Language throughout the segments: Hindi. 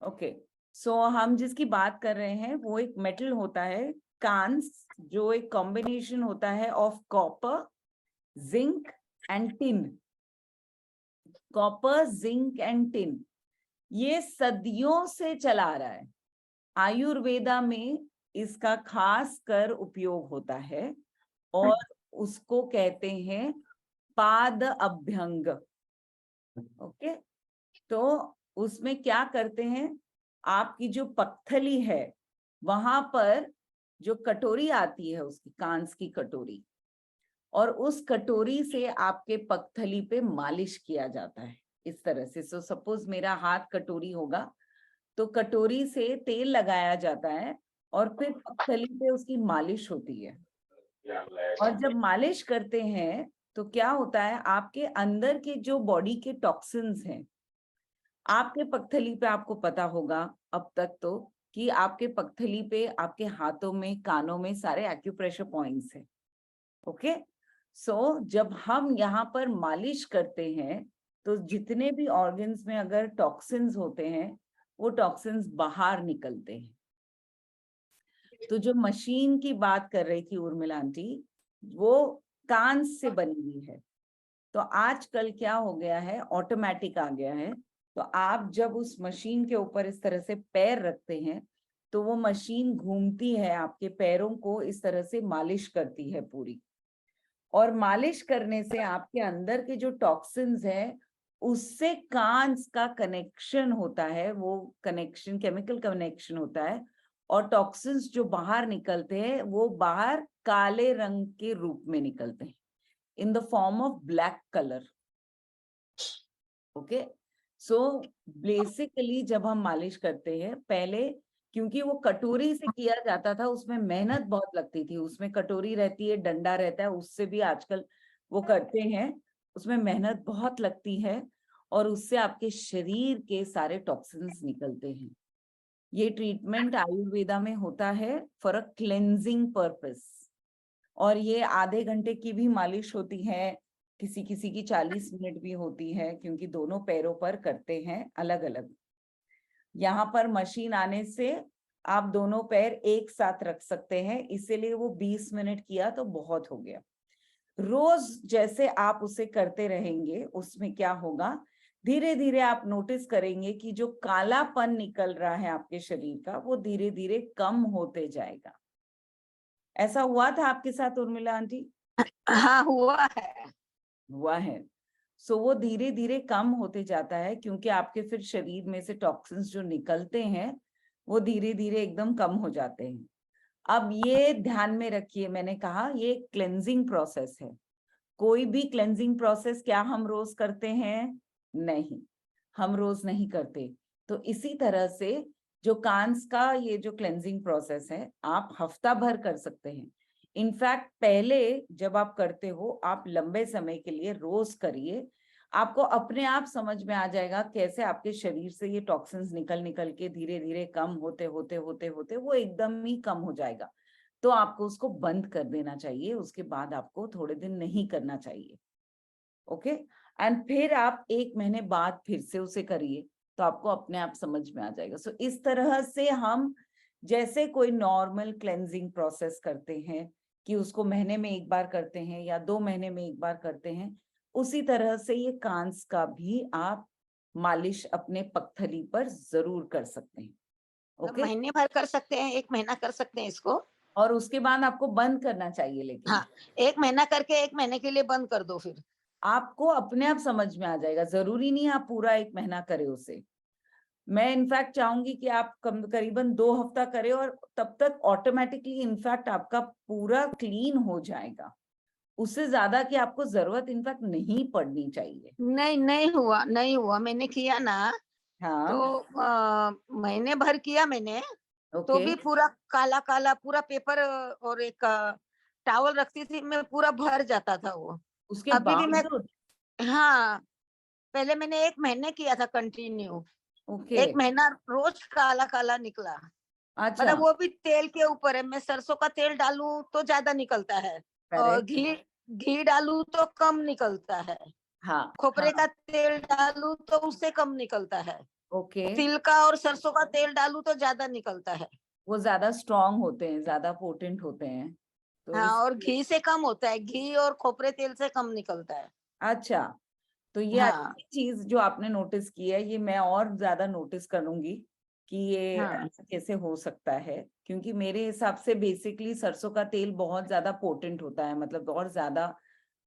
ओके, सो हम जिसकी बात कर रहे हैं वो एक मेटल होता है कांस, जो एक कॉम्बिनेशन होता है of copper, zinc and tin. Copper, zinc and tin, ये सदियों से चला आ रहा है। आयुर्वेदा में इसका खास कर उपयोग होता है और उसको कहते हैं पाद अभ्यंग। ओके, तो उसमें क्या करते हैं, आपकी जो पक्थली है वहां पर जो कटोरी आती है उसकी, कांस की कटोरी, और उस कटोरी से आपके पक्थली पे मालिश किया जाता है इस तरह से। सो सपोज मेरा हाथ कटोरी होगा तो कटोरी से तेल लगाया जाता है और फिर पक्थली पे उसकी मालिश होती है। और जब मालिश करते हैं तो क्या होता है, आपके अंदर के जो बॉडी के टॉक्सिन्स हैं, आपके पगथली पे, आपको पता होगा अब तक तो कि आपके पगथली पे, आपके हाथों में, कानों में सारे एक्यूप्रेशर पॉइंट्स हैं। ओके, सो जब हम यहाँ पर मालिश करते हैं तो जितने भी ऑर्गन्स में अगर टॉक्सिन्स होते हैं वो टॉक्सिन्स बाहर निकलते हैं। तो जो मशीन की बात कर रही थी उर्मिला आंटी, वो कांच से बनी हुई है। तो आजकल क्या हो गया है, ऑटोमेटिक आ गया है। तो आप जब उस मशीन के ऊपर इस तरह से पैर रखते हैं तो वो मशीन घूमती है, आपके पैरों को इस तरह से मालिश करती है पूरी। और मालिश करने से आपके अंदर के जो टॉक्सिन्स हैं उससे कांस का कनेक्शन होता है, वो कनेक्शन केमिकल कनेक्शन होता है, और टॉक्सिन्स जो बाहर निकलते हैं वो बाहर काले रंग के रूप में निकलते हैं, in the form of black color. Okay, so basically जब हम मालिश करते हैं, पहले क्योंकि वो कटोरी से किया जाता था, उसमें मेहनत बहुत लगती थी, उसमें कटोरी रहती है, डंडा रहता है, उससे भी आजकल वो करते हैं, उसमें मेहनत बहुत लगती है और उससे आपके शरीर के सारे टॉक्सिन्स निकलते हैं। ये ट्रीटमेंट आयुर्वेदा में होता है फॉर अ क्लेंजिंग पर्पस, और ये आधे घंटे की भी मालिश होती है, किसी किसी की 40 मिनट भी होती है, क्योंकि दोनों पैरों पर करते हैं अलग अलग। यहाँ पर मशीन आने से आप दोनों पैर एक साथ रख सकते हैं, इसीलिए वो 20 मिनट किया तो बहुत हो गया। रोज जैसे आप उसे करते रहेंगे, उसमें क्या होगा, धीरे धीरे आप नोटिस करेंगे कि जो कालापन निकल रहा है आपके शरीर का वो धीरे धीरे कम होते जाएगा। ऐसा हुआ था आपके साथ उर्मिला आंटी? हाँ, हुआ है। सो वो धीरे धीरे कम होते जाता है, क्योंकि आपके फिर शरीर में से टॉक्सिन्स जो निकलते हैं वो धीरे धीरे एकदम कम हो जाते हैं। अब ये ध्यान में रखिए, मैंने कहा ये क्लेंजिंग प्रोसेस है। कोई भी क्लेंजिंग प्रोसेस क्या हम रोज करते हैं? नहीं, हम रोज नहीं करते। तो इसी तरह से जो कांस का ये जो क्लेंजिंग प्रोसेस है, आप हफ्ता भर कर सकते हैं। इनफैक्ट पहले जब आप करते हो, आप लंबे समय के लिए रोज करिए, आपको अपने आप समझ में आ जाएगा कैसे आपके शरीर से ये टॉक्सिन्स निकल निकल के धीरे धीरे कम होते होते होते होते वो एकदम ही कम हो जाएगा। तो आपको उसको बंद कर देना चाहिए, उसके बाद आपको थोड़े दिन नहीं करना चाहिए। ओके, एंड फिर आप 1 महीने बाद फिर से उसे करिए, तो आपको अपने आप समझ में आ जाएगा। सो इस तरह से हम जैसे कोई नॉर्मल क्लेंजिंग प्रोसेस करते हैं कि उसको महीने में 1 बार करते हैं या 2 महीने में 1 बार करते हैं, उसी तरह से ये कांस का भी आप मालिश अपने पगथली पर जरूर कर सकते हैं। है। ओके, महीने भर कर सकते हैं, 1 महीना कर सकते हैं इसको। और उसके बाद आपको बंद करना चाहिए, लेकिन हाँ, 1 महीना करके 1 महीने के लिए बंद कर दो फिर। आपको अपने आप समझ में आ जाएगा, जरूरी नहीं आप पूरा 1 महीना करें उसे। मैं इनफैक्ट चाहूंगी कि आप करीबन 2 हफ्ता करें और तब तक ऑटोमेटिकली इनफैक्ट आपका पूरा क्लीन हो जाएगा। उससे ज्यादा की आपको जरूरत इनफैक्ट नहीं पड़नी चाहिए। नहीं, नहीं हुआ, मैंने किया ना, तो हाँ, महीने भर किया मैंने, तो ओके, भी पूरा काला-काला पूरा पेपर और एक टॉवल रखती थी मैं, पूरा भर जाता था वो। उसके अभी भी मैं बावजूद? हाँ, पहले मैंने 1 महीने किया था कंटिन्यू, ओके, 1 महीना रोज काला-काला निकला। अच्छा, मतलब वो भी तेल के ऊपर है, मैं सरसों का तेल डालूँ तो ज़्यादा निकलता है और करेक्ट, घी घी डालूँ तो कम निकलता है, हाँ, खोपरे हाँ, का तेल डालूँ तो उससे कम निकलता है। ओके, तिल का और सरसों का तेल डालूं तो ज्यादा निकलता है। वो ज्यादा स्ट्रांग होते हैं, ज्यादा पोटेंट होते हैं, तो हाँ, इस और घी से कम होता है, घी और खोपरे तेल से कम निकलता है। अच्छा, तो ये हाँ अच्छी चीज जो आपने नोटिस की है, ये मैं और ज्यादा नोटिस करूंगी कि ये हाँ ऐसा कैसे हो सकता है, क्योंकि मेरे हिसाब से बेसिकली सरसों का तेल बहुत ज्यादा पोटेंट होता है, मतलब और ज्यादा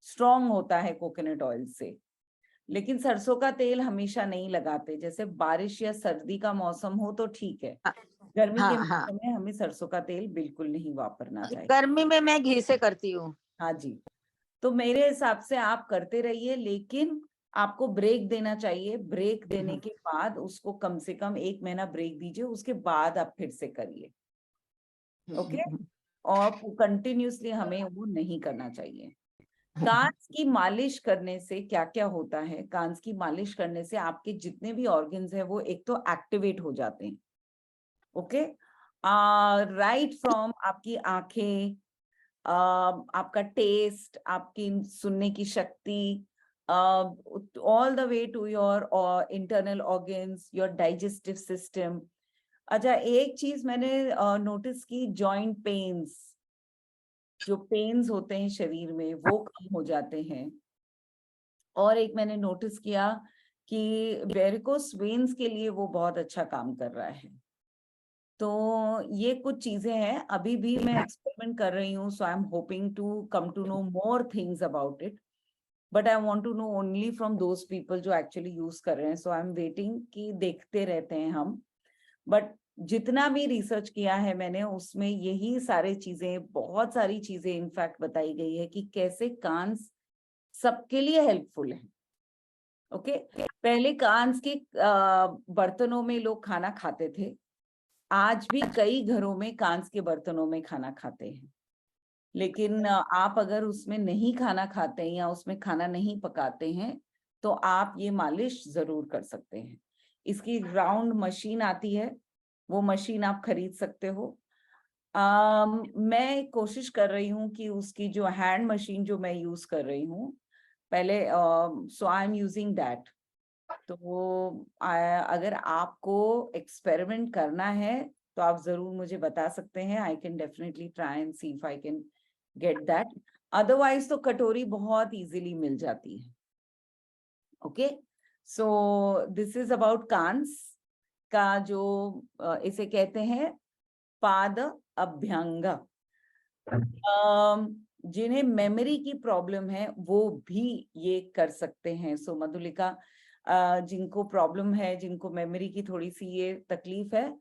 स्ट्रांग होता है कोकोनट ऑयल से। लेकिन सरसों का तेल हमेशा नहीं लगाते, जैसे बारिश या सर्दी का मौसम हो तो ठीक है, गर्मी के हाँ हाँ, मौसम में हमें सरसों का तेल बिल्कुल नहीं वापरना चाहिए। गर्मी में मैं घी से करती हूँ। हाँ जी, तो मेरे हिसाब से आप करते रहिए, लेकिन आपको ब्रेक देना चाहिए। ब्रेक देने के बाद उसको कम से कम 1 महीना ब्रेक दीजिए, उसके बाद आप फिर से करिए। ओके, और कंटिन्यूसली हमें वो नहीं करना चाहिए। कांस की मालिश करने से क्या क्या होता है? कांस की मालिश करने से आपके जितने भी ऑर्गन्स हैं वो एक तो एक्टिवेट हो जाते हैं। ओके, राइट फ्रॉम आपकी आंखें, आपका टेस्ट, आपकी सुनने की शक्ति, all the way to your internal organs, your digestive system. अच्छा, एक चीज मैंने नोटिस की, जॉइंट पेन्स, जो पेन्स होते हैं शरीर में वो कम हो जाते हैं। और एक मैंने नोटिस किया कि वेरिकोस वेन्स के लिए वो बहुत अच्छा काम कर रहा है। तो ये कुछ चीजें हैं, अभी भी मैं एक्सपेरिमेंट कर रही हूँ, so I am hoping to come to know more things about it, but I want to know only from those people जो एक्चुअली यूज कर रहे हैं। सो आई एम वेटिंग कि देखते रहते हैं हम, बट जितना भी रिसर्च किया है मैंने उसमें यही सारी चीजें, बहुत सारी चीजें इनफैक्ट बताई गई है कि कैसे कान सबके लिए हेल्पफुल है। ओके, पहले कांच के बर्तनों में लोग खाना खाते थे, आज भी कई घरों में कांच के बर्तनों में खाना खाते हैं। लेकिन आप अगर उसमें नहीं खाना खाते हैं या उसमें खाना नहीं पकाते हैं तो आप ये मालिश जरूर कर सकते हैं। इसकी राउंड मशीन आती है, वो मशीन आप खरीद सकते हो। मैं कोशिश कर रही हूँ कि उसकी जो हैंड मशीन जो मैं यूज कर रही हूँ पहले, सो आई एम यूजिंग दैट। तो अगर आपको एक्सपेरिमेंट करना है तो आप जरूर मुझे बता सकते हैं। I can definitely try and see if I can get that. Otherwise तो कटोरी बहुत इजीली मिल जाती है। Okay, so this is about कांस का जो इसे कहते हैं पाद अभ्यंग। जिन्हें मेमोरी की प्रॉब्लम है वो भी ये कर सकते हैं। सो मधुलिका, जिनको प्रॉब्लम है, जिनको मेमोरी की थोड़ी सी ये तकलीफ है,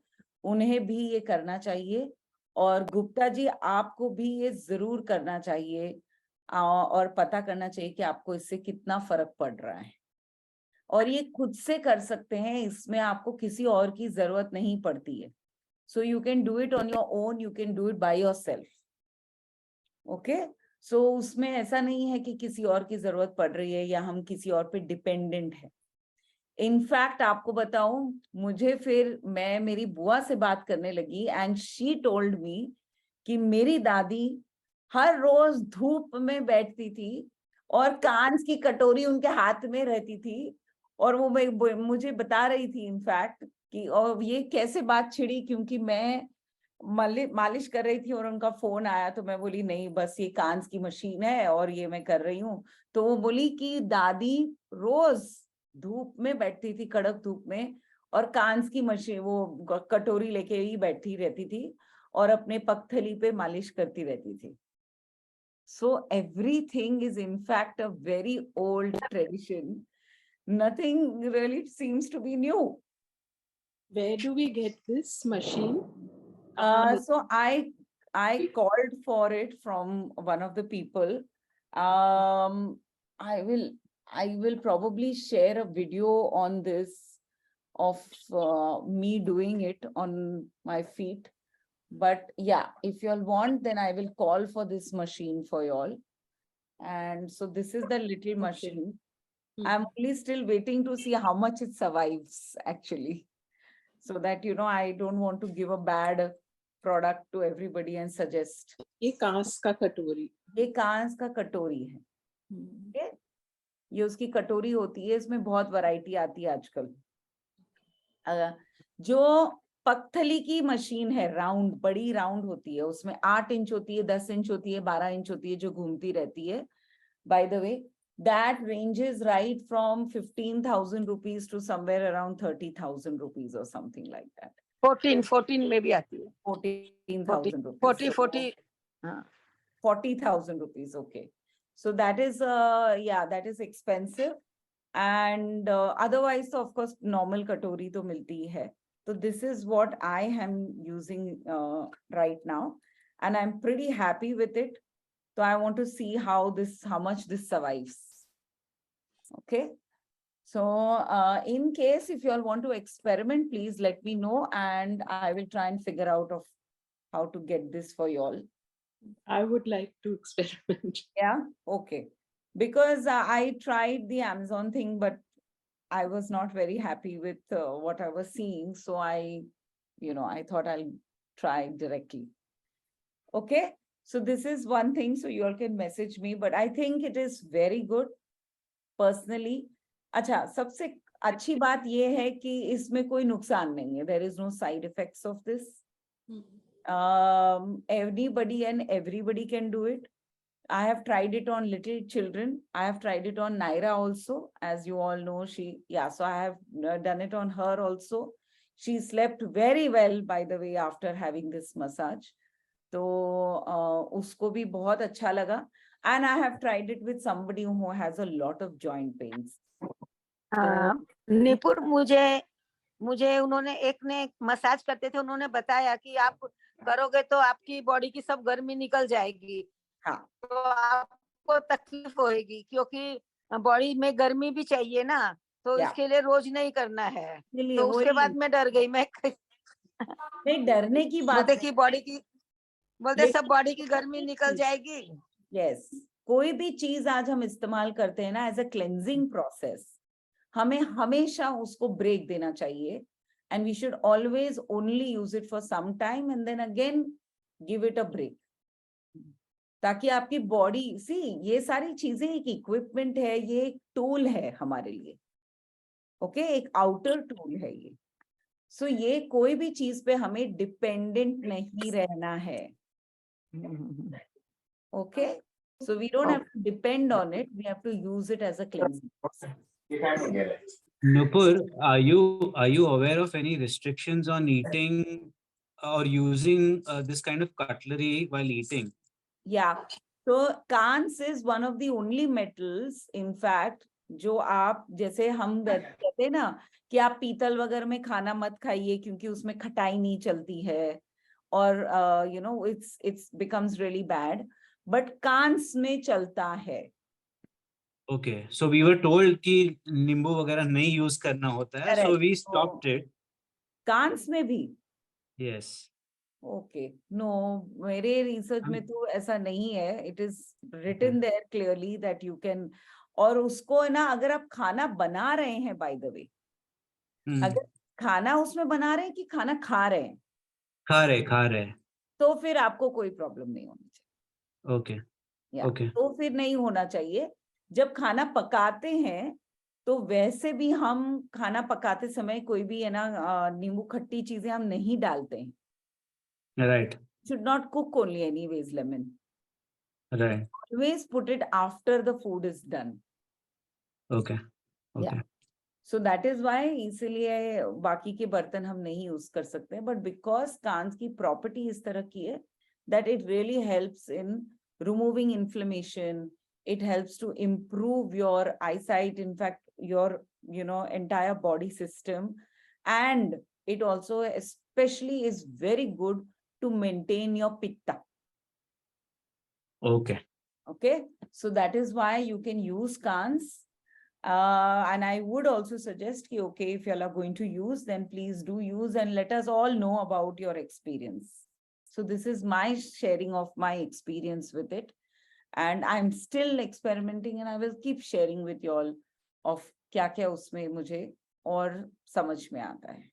उन्हें भी ये करना चाहिए। और गुप्ता जी, आपको भी ये जरूर करना चाहिए, और पता करना चाहिए कि आपको इससे कितना फर्क पड़ रहा है। और ये खुद से कर सकते हैं, इसमें आपको किसी और की जरूरत नहीं पड़ती है। So you can do it on your own, you can do it by yourself. Okay, so उसमें ऐसा नहीं है कि किसी और की जरूरत पड़ रही है या हम किसी और पे डिपेंडेंट है। इनफैक्ट आपको बताऊं, मुझे फिर मैं मेरी बुआ से बात करने लगी एंड शी टोल्ड मी कि मेरी दादी हर रोज धूप में बैठती थी और कांच की कटोरी उनके हाथ में रहती थी, और वो मुझे बता रही थी इनफैक्ट कि, और ये कैसे बात छिड़ी, क्योंकि मैं मालिश कर रही थी और उनका फोन आया, तो मैं बोली नहीं, बस ये कांच की मशीन है और ये मैं कर रही हूँ। तो वो बोली कि दादी रोज धूप में बैठती थी, कड़क धूप में, और कांच की मशीन, वो कटोरी लेके ही बैठी रहती थी और अपने पगथली पे मालिश करती रहती थी। So everything is in fact a very old tradition. Nothing really seems to be new. Where do we get this machine? So I called for it from one of the people. I will probably share a video on this of me doing it on my feet. But yeah, if you all want, then I will call for this machine for you all. And so this is the little machine. I'm only still waiting to see how much it survives actually, so that I don't want to give a bad product to everybody and suggest. ये कांस का कटोरी। ये कांच का कटोरी है। ये उसकी कटोरी होती है, इसमें बहुत वैरायटी आती है आजकल। जो पत्थली की मशीन है, राउंड, बड़ी राउंड होती है, उसमें 8 इंच होती है, 10 इंच होती है, 12 इंच होती है, जो घूमती रहती है. By the way, that ranges right from 15,000 rupees to somewhere around 30,000 rupees or something like that. 14 में भी आती है. 14,000 rupees. 40. 40,000 rupees. Okay. So that is, yeah, that is expensive. And otherwise, of course, normal katori to milti hai. So this is what I am using right now. And I'm pretty happy with it. So I want to see how much this survives. Okay. So in case if you all want to experiment, please let me know and I will try and figure out of how to get this for you all. I would like to experiment. Yeah, okay. Because I tried the Amazon thing, but I was not very happy with what I was seeing. So I thought I'll try directly. Okay. So this is one thing. So you all can message me, but I think it is very good personally. अच्छा, सबसे अच्छी बात ये है कि इसमें कोई नुकसान नहीं है. There is no side effects of this. Anybody and everybody can do it. I have tried it on little children. I have tried it on Naira also. As you all know, so I have done it on her also. She slept very well, by the way, after having this massage. तो उसको भी बहुत अच्छा लगा. And I have tried it with somebody who has a lot of joint pains. निपुर, मुझे उन्होंने एक ने मसाज करते थे, उन्होंने बताया कि आप करोगे तो आपकी बॉडी की सब गर्मी निकल जाएगी. हाँ. तो आपको तकलीफ होएगी क्योंकि बॉडी में गर्मी भी चाहिए ना, तो इसके लिए रोज नहीं करना है. तो उसके बाद मैं डर गई. मैं नहीं, डरने की बात बोलते कि बोलते सब बॉडी की गर्मी निकल जाएगी. यस, कोई भी चीज आज हम इस्तेमाल करते हैं ना एज अ क्लेंजिंग प्रोसेस, हमें हमेशा उसको ब्रेक देना चाहिए. And we should always only use it for some time and then again give it a break, ताकि आपकी बॉडी ये सारी चीजें एक इक्विपमेंट है, ये एक टूल है हमारे लिए. ओके, एक आउटर टूल है ये. सो ये कोई भी चीज पे हमें डिपेंडेंट नहीं रहना है. Okay, so we don't have to depend on it, we have to use it as a cleansing process. Nupur, are you aware of any restrictions on eating or using this kind of cutlery while eating? Yeah, so Cannes is one of the only metals, in fact, जो आप जैसे हम कहते हैं ना कि आप पीतल वगैरह में खाना मत खाइए क्योंकि उसमें खटाई नहीं चलती है और it's becomes really bad, but कांस में चलता है. Okay, so we were told कि नींबू वगैरह नहीं यूज करना होता है, so we stopped it. कांस में भी? Yes. Okay, no, मेरे रिसर्च में तो ऐसा नहीं है. It is written there clearly that you can, और उसको है ना, अगर आप खाना बना रहे हैं, by the way, अगर खाना उसमें बना रहे हैं कि खाना खा रहे हैं, खा रहे, तो फिर आपको कोई प्रॉब्लम नहीं होनी चाहिए. ओके, ओके, तो फिर नहीं होना चाहिए. जब खाना पकाते हैं तो वैसे भी हम खाना पकाते समय कोई भी है ना नींबू खट्टी चीजें हम नहीं डालते हैं. Right. Should not cook only anyways lemon. Right. Always put it after the food is done. Okay. Yeah. So that is why इसलिए बाकी के बर्तन हम नहीं यूज कर सकते. But because कांच की प्रॉपर्टी इस तरह की है that it really helps in removing inflammation. It helps to improve your eyesight, in fact, your entire body system, and it also especially is very good to maintain your pitta. Okay. Okay, so that is why you can use cans. And I would also suggest कि okay, if you all are going to use, then please do use and let us all know about your experience. So this is my sharing of my experience with it. And I'm still experimenting and I will keep sharing with you all of क्या-क्या उसमें मुझे और समझ में आता है.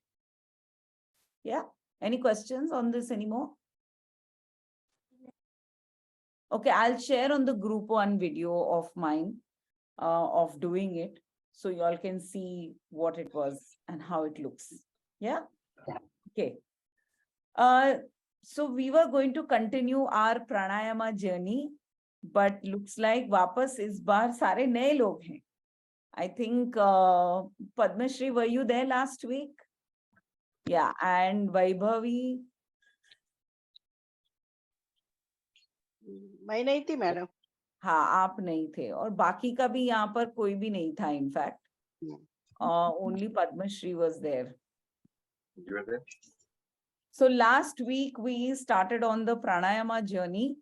Yeah, any questions on this anymore? Okay, I'll share on the group one video of mine of doing it, so you all can see what it was and how it looks. Yeah. Okay. So we were going to continue our pranayama journey, but looks like वापस इस बार सारे नए लोग हैं. I think Padma Shri, were you there last week? Yeah, and Vaibhavi. मैं नहीं थी मैडम. हाँ, आप नहीं थे और बाकी का भी यहाँ पर कोई भी नहीं था. In fact, only Padma Shri was there. You were there? So last week we started on the pranayama journey,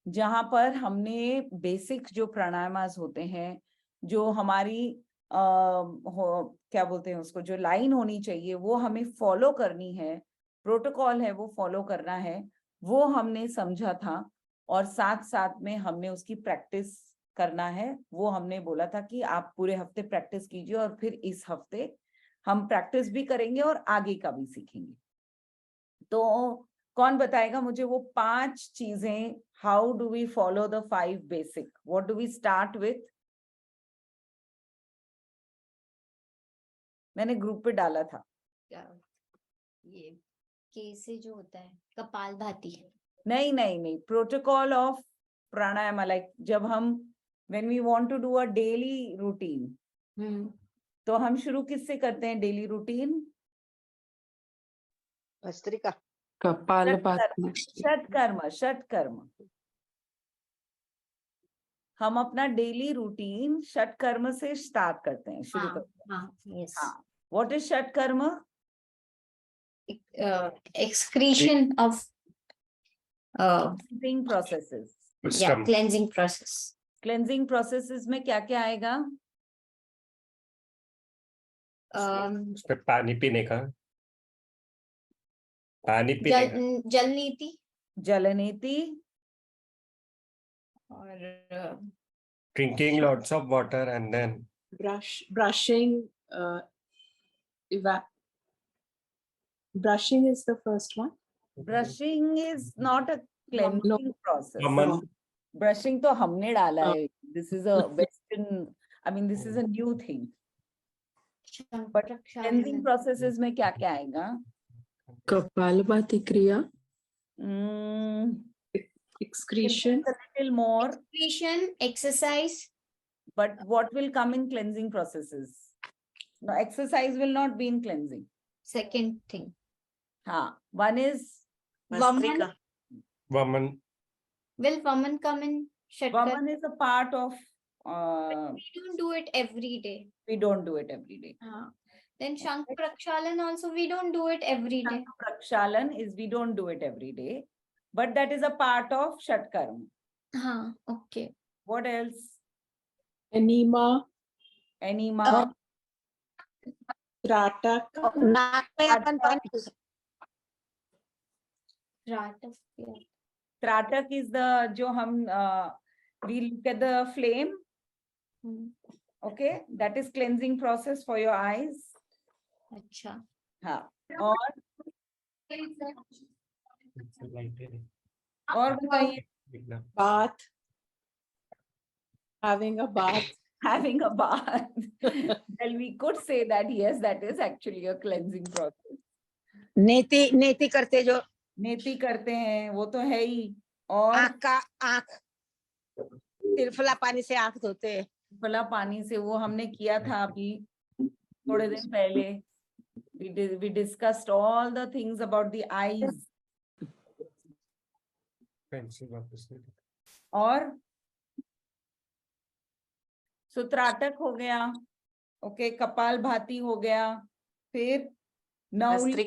जहाँ पर हमने बेसिक जो प्राणायामास होते हैं, जो हमारी क्या बोलते हैं उसको, जो लाइन होनी चाहिए वो हमें फॉलो करनी है, प्रोटोकॉल है वो फॉलो करना है, वो हमने समझा था. और साथ साथ में हमने उसकी प्रैक्टिस करना है. वो हमने बोला था कि आप पूरे हफ्ते प्रैक्टिस कीजिए और फिर इस हफ्ते हम प्रैक्टिस भी करेंगे और आगे का भी सीखेंगे. तो कौन बताएगा मुझे वो 5 चीजें, how do we follow the 5 basic, what do we start with? मैंने ग्रुप पे डाला था. ये कैसे जो होता है कपालभाति. नहीं नहीं नहीं, प्रोटोकॉल ऑफ प्राणायाम. लाइक जब हम when we want to do a daily routine, तो हम शुरू किससे करते हैं डेली रूटीन? भस्त्रिका. कपालभाति. षटकर्म. हम अपना डेली रूटीन षटकर्म से स्टार्ट करते हैं, शुरू करते हैं. हाँ, what is shatkarma? Excretion of cleansing processes. cleansing process. Cleansing processes में क्या क्या आएगा? उसमें पानी पीने का, पानी पीने का, जल नीति जल नीति और drinking lots of water and then Brushing. Brushing is the first one. Brushing is not a cleansing process. Aman. Brushing तो हमने डाला है. This is a western, I mean this is a new thing. But cleansing processes में क्या क्या आएगा? कपालभाति क्रिया. Excretion. A little more, excretion, exercise. but what will come in cleansing processes? No, exercise will not be in cleansing. Second thing. हाँ, one is Vaman. Vaman. Will Vaman come in Shatkar? Vaman is a part of. We don't do it every day. We don't do it every day. Then Shank Prakshalan also we don't do it every day. Prakshalan is we don't do it every day, but that is a part of Shatkarma. Okay. What else? Enema. Tratak. नाक में अपन पानी. Tratak is the जो हम we look at the flame. Okay, that is cleansing process for your eyes. अच्छा. हाँ. और बताइए. Bath. Having a bath. Having a bath. Well, we could say that yes, that is actually a cleansing process. नेति करते जो नेति करते हैं वो तो है ही. और आँख तिरफला पानी से आँख धोते हैं. तिरफला पानी से वो हमने किया था अभी थोड़े दिन पहले. We discussed all the things about the eyes. और सुत्राटक हो गया. ओके, कपाल भाती हो गया. फिर नवली.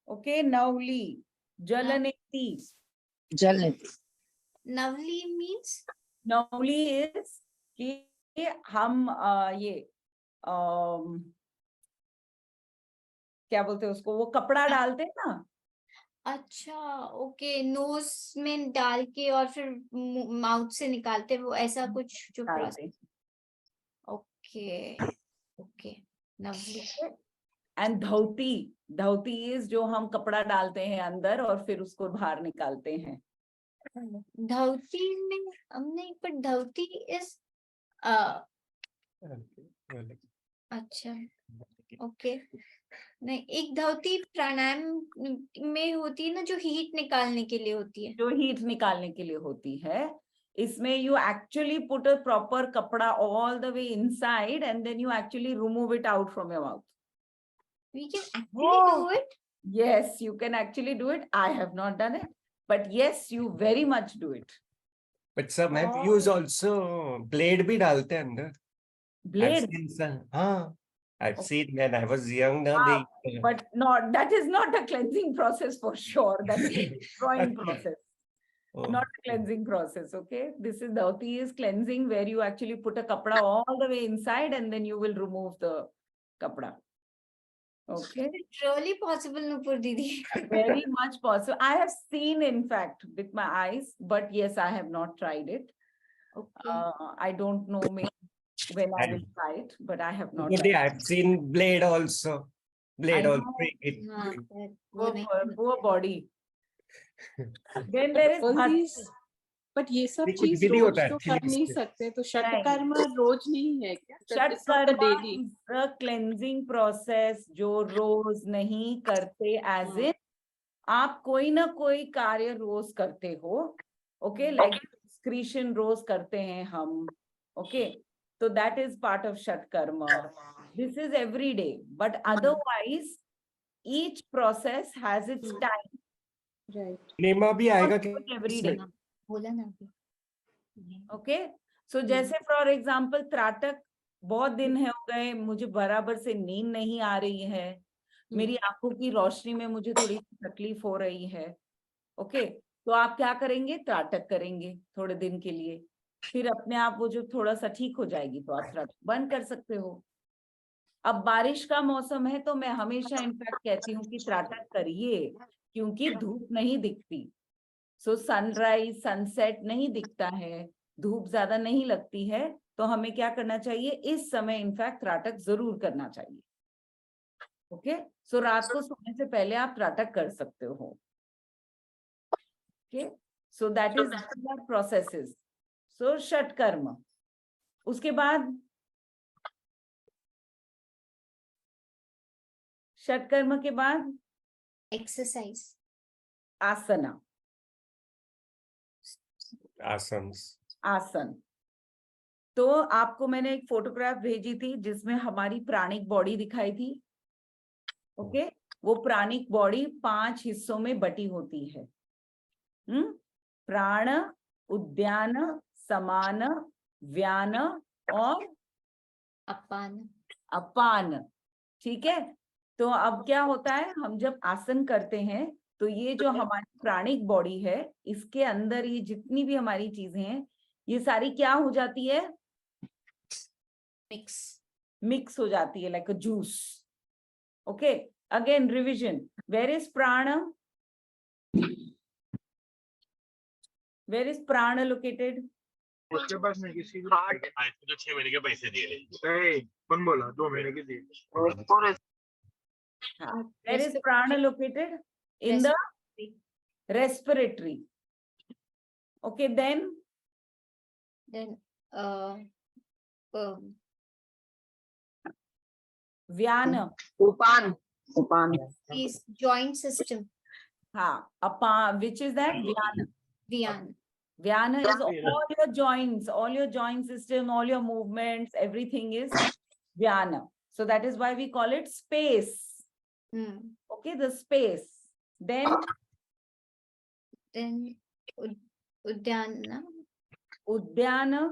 ओके, नवली. जलनेति. Navli means? नवली इज कि हम ये क्या बोलते हैं उसको, वो कपड़ा डालते हैं ना. अच्छा, ओके. नोज में डाल के और फिर माउथ से निकालते, वो ऐसा कुछ जो प्रोसेस. ओके. नवली. एंड धौती इज जो हम कपड़ा डालते हैं अंदर और फिर उसको बाहर निकालते हैं. धौती में हमने, पर धौती इज अच्छा, ओके। नहीं, एक धावती प्राणायाम में होती है ना, जो हीट निकालने के लिए होती है। जो हीट निकालने के लिए होती है, इसमें you actually put a proper कपड़ा all the way inside and then you actually remove it out from your mouth. We can actually do it. Yes, you can actually do it. I have not done it, but yes, you very much do it. But some have used also blade भी डालते हैं अंदर. Blade. I've seen some. हाँ, I've seen when I was young. ना they. But not, that is not a cleansing process for sure. That is a destroying process. Not a cleansing process, okay? This is dhauti is cleansing, where you actually put a kapda all the way inside and then you will remove the kapda. Okay? It's really possible, Nupur Didi. Very much possible. I have seen, in fact, with my eyes, but yes, I have not tried it. Okay. I don't know maybe when I will try it, but I have not But tried it. I've seen blade also. Blade I also. know. हाँ, Poor body. Then there is all bhakti. these, but ये सब ये कुछ चीज विधि रोज होता है तो actually कर नहीं इसमें. सकते, तो षट नहीं. कर्म रोज नहीं है क्या? Shat This is the karma daily. is a cleansing process जो रोज नहीं करते, as in आप कोई ना कोई कार्य रोज करते हो, okay, like excretion रोज करते हैं हम, okay, so that is part of shat karma. This is every day, but otherwise each process has its time. Right. नेमा भी आएगा Not कि every day. बोला ना अभी। ओके, सो जैसे फॉर एग्जांपल त्राटक, बहुत दिन है हो गए, मुझे बराबर से नींद नहीं आ रही है, मेरी आंखों की रोशनी में मुझे थोड़ी तकलीफ हो रही है, ओके, तो आप क्या करेंगे? त्राटक करेंगे थोड़े दिन के लिए, फिर अपने आप वो जो थोड़ा सा ठीक हो जाएगी तो आप त्राटक बंद कर सकते हो। अब बारिश का मौसम है तो मैं हमेशा इनफैक्ट कहती हूँ कि त्राटक करिए, क्योंकि धूप नहीं दिखती, सो सनराइज सनसेट नहीं दिखता है, धूप ज्यादा नहीं लगती है, तो हमें क्या करना चाहिए? इस समय इनफैक्ट त्राटक जरूर करना चाहिए। ओके, सो रात को सोने से पहले आप त्राटक कर सकते हो। Okay, so that is processes. So षट कर्म, उसके बाद षट कर्म के बाद एक्सरसाइज, आसना, आसन। तो आपको मैंने एक फोटोग्राफ भेजी थी जिसमें हमारी प्राणिक बॉडी दिखाई थी, ओके, वो प्राणिक बॉडी 5 हिस्सों में बटी होती है। प्राण, उद्यान, समान, व्यान और अपान। अपान, ठीक है। तो अब क्या होता है, हम जब आसन करते हैं तो ये जो हमारी प्राणिक बॉडी है, इसके अंदर ये जितनी भी हमारी चीजें हैं, ये सारी क्या हो जाती है? मिक्स हो जाती है, like a juice. Okay, again revision, where is prana? Where is prana located? उसके पास नहीं, किसी को 6 महीने के पैसे दिए। कौन बोला 2 महीने के दिए? Where is prana located? In the respiratory. Okay, then vyana, उपान is joint system. which is that? Vyana. Vyana is all your joints, all your joint system, all your movements, everything is vyana. So that is why we call it space. Okay, the space. Then Udyana. Udyana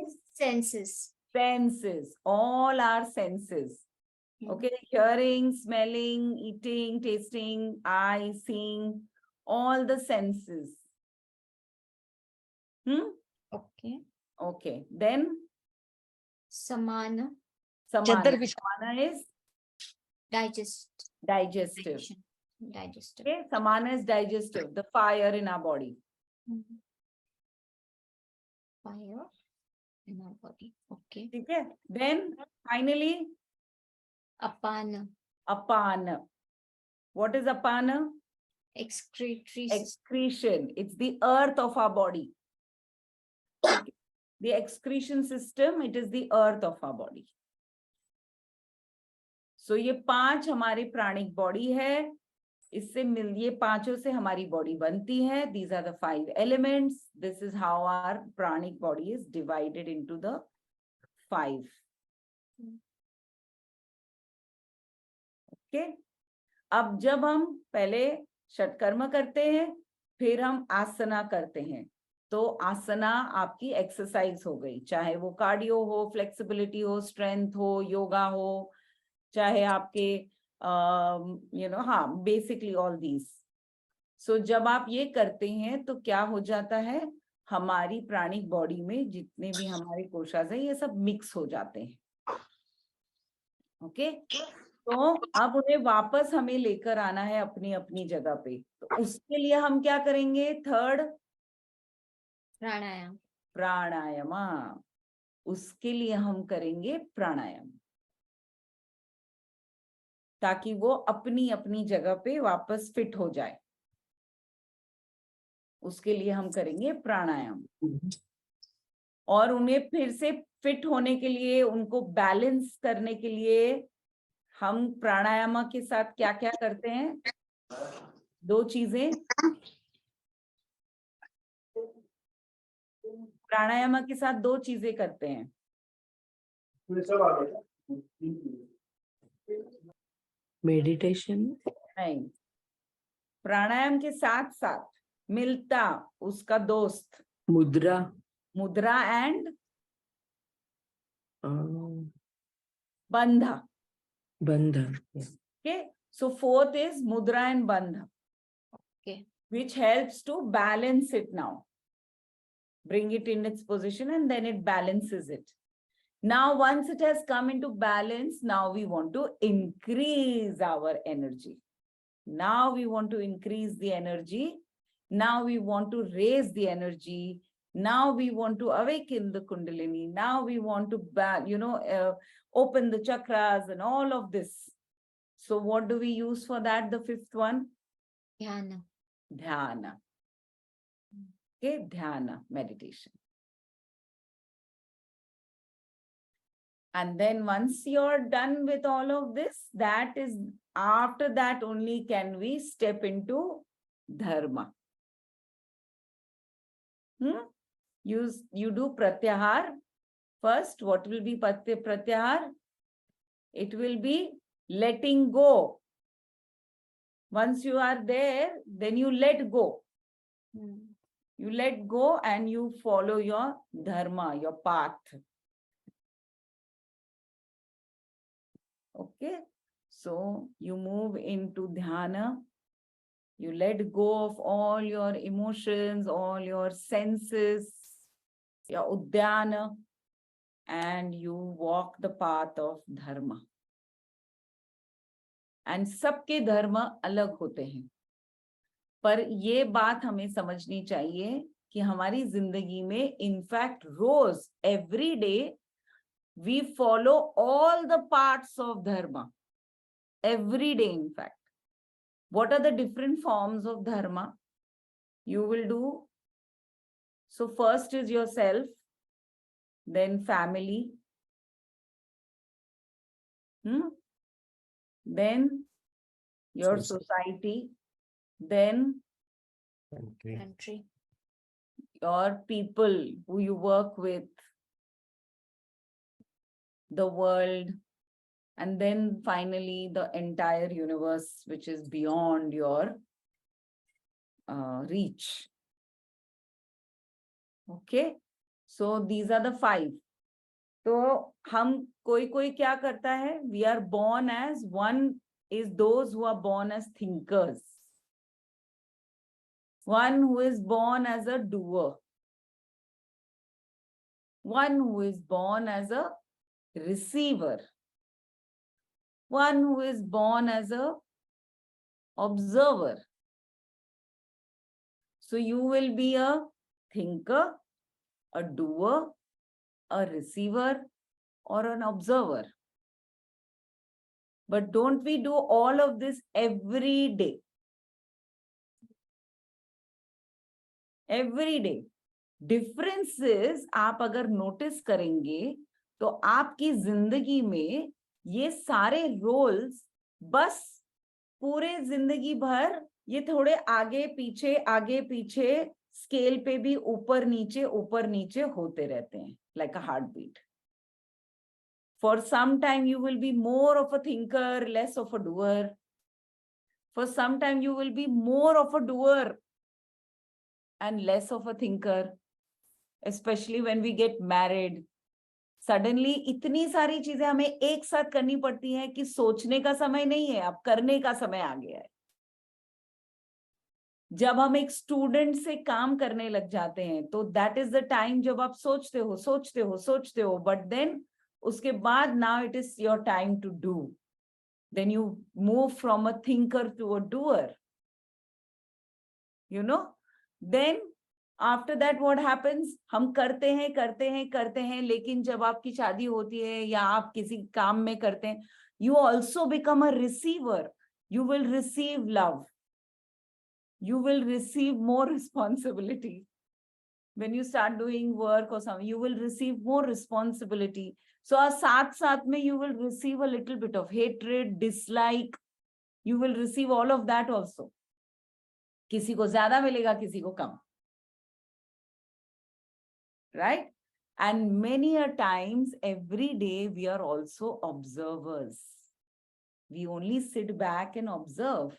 is Senses. Senses, all our senses. Okay, hearing, smelling, eating, tasting, eye, seeing, all the senses. Okay. Okay, then Samana. Samana is digestive. Okay, Samana is digestive, the fire in our body. Fire in our body. Okay. Okay, then finally Apana. Apana. What is apana? Excretory. Excretion. It's the earth of our body. Okay. The excretion system, it is the earth of our body. So ये 5 हमारे प्राणिक बॉडी है, इससे ये 5 से हमारी बॉडी बनती है. These are the 5 elements. This is how our pranic body is divided into the 5. Okay. अब जब हम पहले षटकर्म करते हैं, फिर हम आसना करते हैं. तो आसना आपकी एक्सरसाइज हो गई, चाहे वो कार्डियो हो, फ्लेक्सिबिलिटी हो, स्ट्रेंथ हो, योगा हो, चाहे आपके हाँ, बेसिकली ऑल दीज. सो जब आप ये करते हैं तो क्या हो जाता है, हमारी प्राणिक बॉडी में जितने भी हमारे कोशास हैं ये सब मिक्स हो जाते हैं. ओके. तो अब उन्हें वापस हमें लेकर आना है अपनी अपनी जगह पे. तो उसके लिए हम क्या करेंगे, थर्ड प्राणायाम. प्राणायाम. उसके लिए हम करेंगे प्राणायाम, ताकि वो अपनी अपनी जगह पे वापस फिट हो जाए. उसके लिए हम करेंगे प्राणायाम. और उन्हें फिर से फिट होने के लिए, उनको बैलेंस करने के लिए हम प्राणायाम के साथ क्या क्या करते हैं, 2 चीजें. प्राणायाम के साथ 2 चीजें करते हैं. मेडिटेशन नहीं, प्राणायाम के साथ साथ मिलता उसका दोस्त मुद्रा मुद्रा एंड बंधा. बंधन. Okay, so 4th is mudra and bandha. Okay. Which helps to balance it now. Bring it in its position and then it balances it. Now, once it has come into balance, now we want to increase our energy. Now we want to increase the energy. Now we want to raise the energy. Now we want to awaken the Kundalini. Now we want to, open the chakras and all of this. So what do we use for that? The 5th one? Dhyana. Dhyana. Okay, dhyana, meditation. And then once you're done with all of this, after that only can we step into dharma. You do pratyahar. First, what will be pratyahar? It will be letting go. Once you are there, then you let go. You let go and you follow your dharma, your path. Okay, so you move into dhyana. You let go of all your emotions, all your senses, your uddiyana, and you walk the path of dharma. And सबके धर्म अलग होते हैं, पर ये बात हमें समझनी चाहिए कि हमारी जिंदगी में इनफैक्ट रोज every day we follow all the parts of dharma. Every day, in fact. What are the different forms of dharma you will do? So first is yourself, then family, then your society, then Country. your people who you work with, the world, and then finally the entire universe, which is beyond your reach. Okay, so these are the 5. So हम कोई क्या करता है, we are born as, one is those who are born as thinkers, one who is born as a doer, one who is born as a receiver, one who is born as a observer. So you will be a thinker, a doer, a receiver, or an observer. But don't we do all of this every day? Every day. Differences आप अगर नोटिस करेंगे तो आपकी जिंदगी में ये सारे रोल्स बस पूरे जिंदगी भर ये थोड़े आगे पीछे स्केल पे भी ऊपर नीचे होते रहते हैं, like a heartbeat. For some time you will be more of a thinker, less of a doer. For some time you will be more of a doer and less of a thinker, especially when we get married. Suddenly इतनी सारी चीजें हमें एक साथ करनी पड़ती हैं कि सोचने का समय नहीं है, अब करने का समय आ गया है. जब हम एक स्टूडेंट से काम करने लग जाते हैं तो दैट इज द टाइम जब आप सोचते हो, बट देन उसके बाद now it is your time to do. Then you move from a thinker to a doer. You know, then after that what happens? हम करते हैं, लेकिन जब आपकी शादी होती है या आप किसी काम में करते हैं, you also become a receiver. You will receive love. You will receive more responsibility. When you start doing work or something, you will receive more responsibility. So साथ में you will receive a little bit of hatred, dislike. You will receive all of that also. किसी को ज्यादा मिलेगा, किसी को कम. Right? And many a times, every day, we are also observers. We only sit back and observe.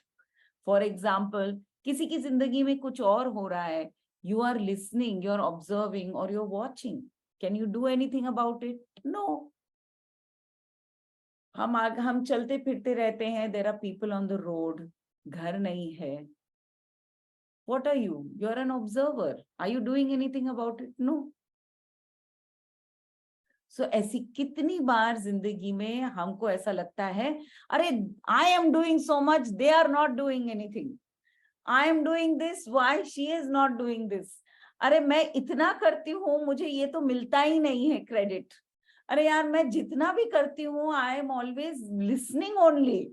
For example, किसी की जिंदगी में कुछ और हो रहा है, you are listening, you're observing, or you're watching. Can you do anything about it? No. हम चलते फिरते रहते हैं. There are people on the road. घर नहीं है. What are you? You're an observer. Are you doing anything about it? No. So ऐसी कितनी बार जिंदगी में हमको ऐसा लगता है, अरे I am doing so much, they are not doing anything. I am doing this, why she is not doing this? अरे मैं इतना करती हूँ, मुझे ये तो मिलता ही नहीं है क्रेडिट. अरे यार मैं जितना भी करती हूँ, I am always listening only.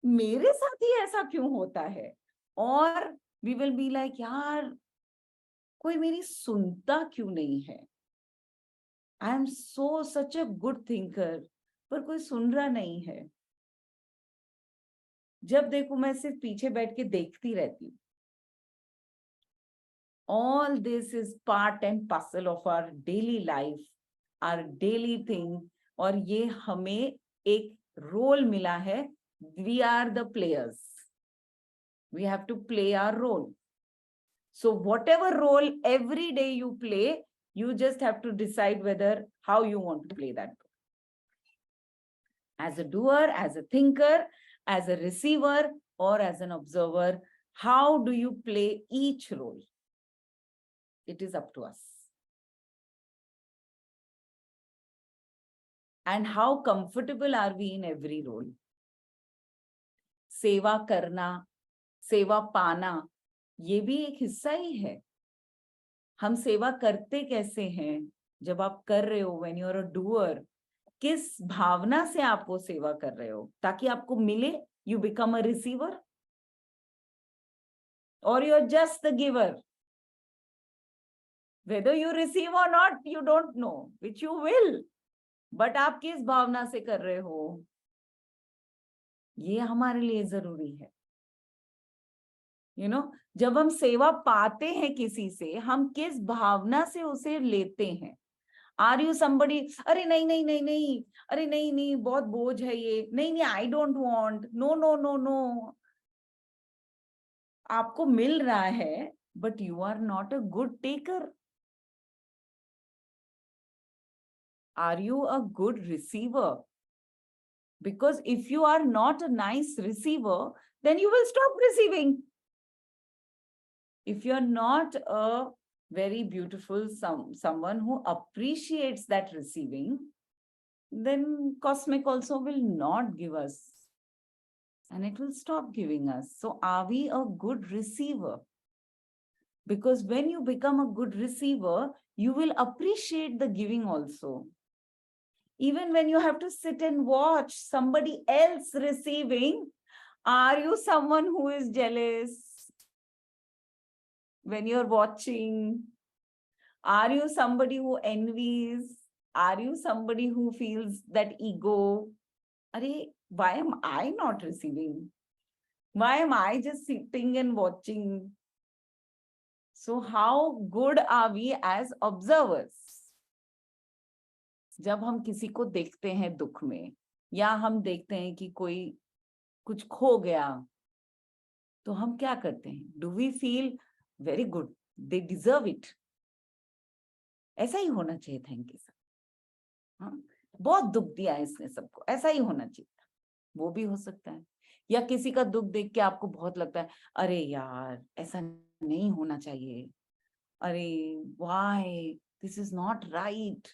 मेरे साथ ही ऐसा क्यों होता है? और we will be like, यार कोई मेरी सुनता क्यों नहीं है? I am so such a good thinker, पर कोई सुन रहा नहीं है. जब देखो मैं सिर्फ पीछे बैठ के देखती रहती हूँ. All this is part and parcel of our daily life, our daily thing. और ये हमें एक रोल मिला है. We are the players. We have to play our role. So whatever role every day you play, you just have to decide whether how you want to play that role. As a doer, as a thinker, as a receiver, or as an observer, how do you play each role? It is up to us. And how comfortable are we in every role? सेवा करना, सेवा पाना, ये भी एक हिस्सा ही है. हम सेवा करते कैसे हैं? जब आप कर रहे हो, when you are a doer, किस भावना से आप वो सेवा कर रहे हो? ताकि आपको मिले, you become a receiver, or you're just the giver. Whether you receive or not, you don't know, which you will. But आप किस भावना से कर रहे हो? ये हमारे लिए जरूरी है. You know, जब हम सेवा पाते हैं किसी से, हम किस भावना से उसे लेते हैं? Are you somebody, अरे नहीं, अरे नहीं, बहुत बोझ है ये, नहीं, I don't want, no. आपको मिल रहा है, but you are not a good taker. Are you a good receiver? Because if you are not a nice receiver, then you will stop receiving. If you are not a very beautiful someone who appreciates that receiving, then Cosmic also will not give us, and it will stop giving us. So are we a good receiver? Because when you become a good receiver, you will appreciate the giving also. Even when you have to sit and watch somebody else receiving, are you someone who is jealous? when you're watching? Are you somebody who envies? Are you somebody who feels that ego? Arey, why am I not receiving? Why am I just sitting and watching? So how good are we as observers? जब हम किसी को देखते हैं दुख में, या हम देखते हैं कि कोई कुछ खो गया, तो हम क्या करते हैं? Do we feel very good? They deserve it. ऐसा ही होना चाहिए था इनके साथ. हाँ, बहुत दुख दिया है इसने सबको, ऐसा ही होना चाहिए था. वो भी हो सकता है. या किसी का दुख देख के आपको बहुत लगता है, अरे यार ऐसा नहीं होना चाहिए, अरे why this is not right.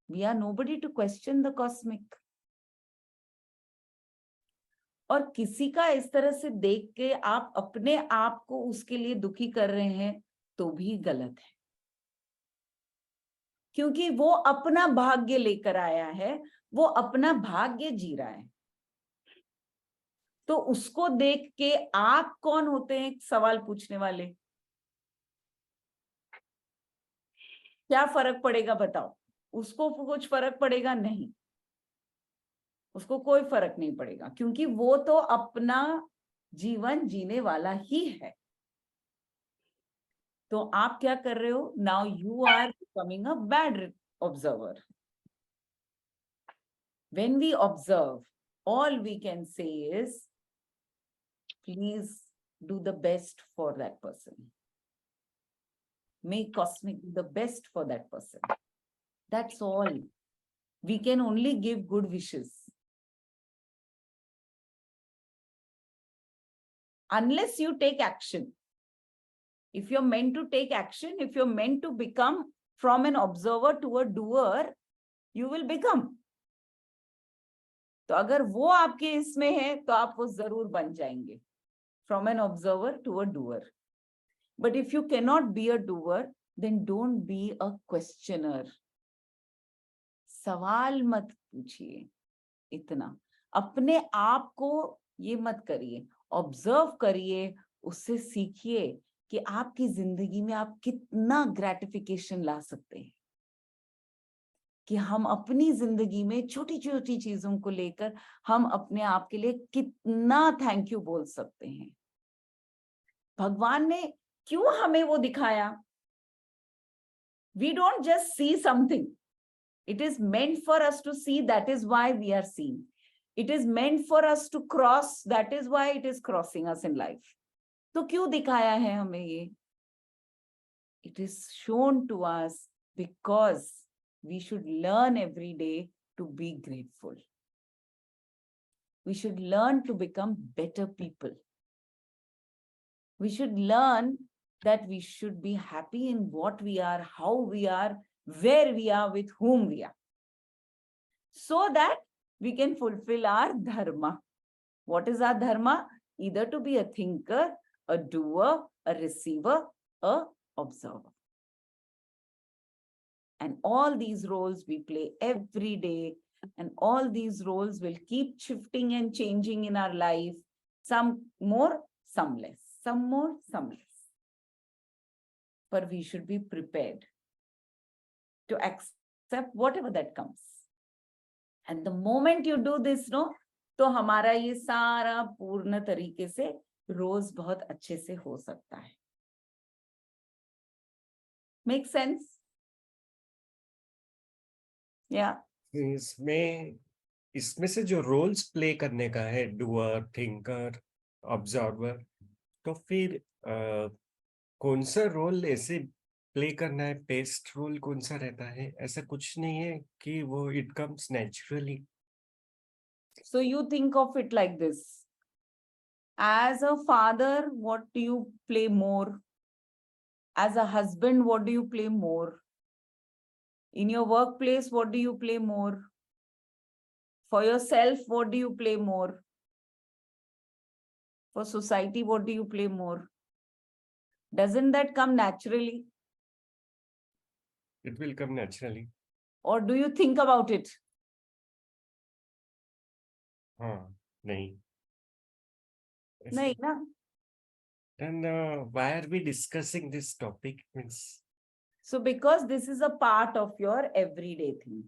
We are nobody to question the cosmic. और किसी का इस तरह से देख के आप अपने आप को उसके लिए दुखी कर रहे हैं तो भी गलत है, क्योंकि वो अपना भाग्य लेकर आया है, वो अपना भाग्य जी रहा है. तो उसको देख के आप कौन होते हैं सवाल पूछने वाले? क्या फर्क पड़ेगा बताओ? उसको कुछ फर्क पड़ेगा? नहीं, उसको कोई फर्क नहीं पड़ेगा, क्योंकि वो तो अपना जीवन जीने वाला ही है. तो आप क्या कर रहे हो? Now you are becoming a bad observer. When we observe, all we can say is, please do the best for that person. Make cosmic do the best for that person. That's all. We can only give good wishes. Unless you take action. If you're meant to take action, if you're meant to become from an observer to a doer, you will become. तो अगर वो आपके इसमें है तो आप वो जरूर बन जाएंगे. From an observer to a doer. But if you cannot be a doer, then don't be a questioner. सवाल मत पूछिए इतना. अपने आप को ये मत करिए, ऑब्जर्व करिए, उससे सीखिए कि आपकी जिंदगी में आप कितना ग्रेटिफिकेशन ला सकते हैं, कि हम अपनी जिंदगी में छोटी छोटी चीजों को लेकर हम अपने आप के लिए कितना थैंक यू बोल सकते हैं. भगवान ने क्यों हमें वो दिखाया? We don't just see something. It is meant for us to see. That is why we are seeing. It is meant for us to cross. That is why it is crossing us in life. तो क्यों दिखाया है हमें ये? It is shown to us because we should learn every day to be grateful. We should learn to become better people. We should learn that we should be happy in what we are, how we are, where we are, with whom we are, so that we can fulfill our dharma. What is our dharma? Either to be a thinker, a doer, a receiver, a observer. And all these roles we play every day, and all these roles will keep shifting and changing in our life. Some more, some less. Some more, some less. But we should be prepared to accept whatever that comes. And the moment you do this, no, तो हमारा ये सारा पूर्ण तरीके से रोज बहुत अच्छे से हो सकता है. Make sense? Yeah. इसमें से जो रोल्स प्ले करने का है, डूअर, थिंकर, ऑब्जर्वर, तो फिर कौन सा रोल ऐसे प्ले करना है, बेस्ट रोल कौन सा रहता है? ऐसा कुछ नहीं है कि वो it comes naturally. So you think of it like this. As a father, what do you play more? As a husband, what do you play more? In your workplace, what do you play more? For yourself, what do you play more? For society, what do you play more? Doesn't that come naturally? It will come naturally. Or do you think about it? हाँ, नहीं. नहीं ना. Then why are we discussing this topic? Means So because this is a part of your everyday thing.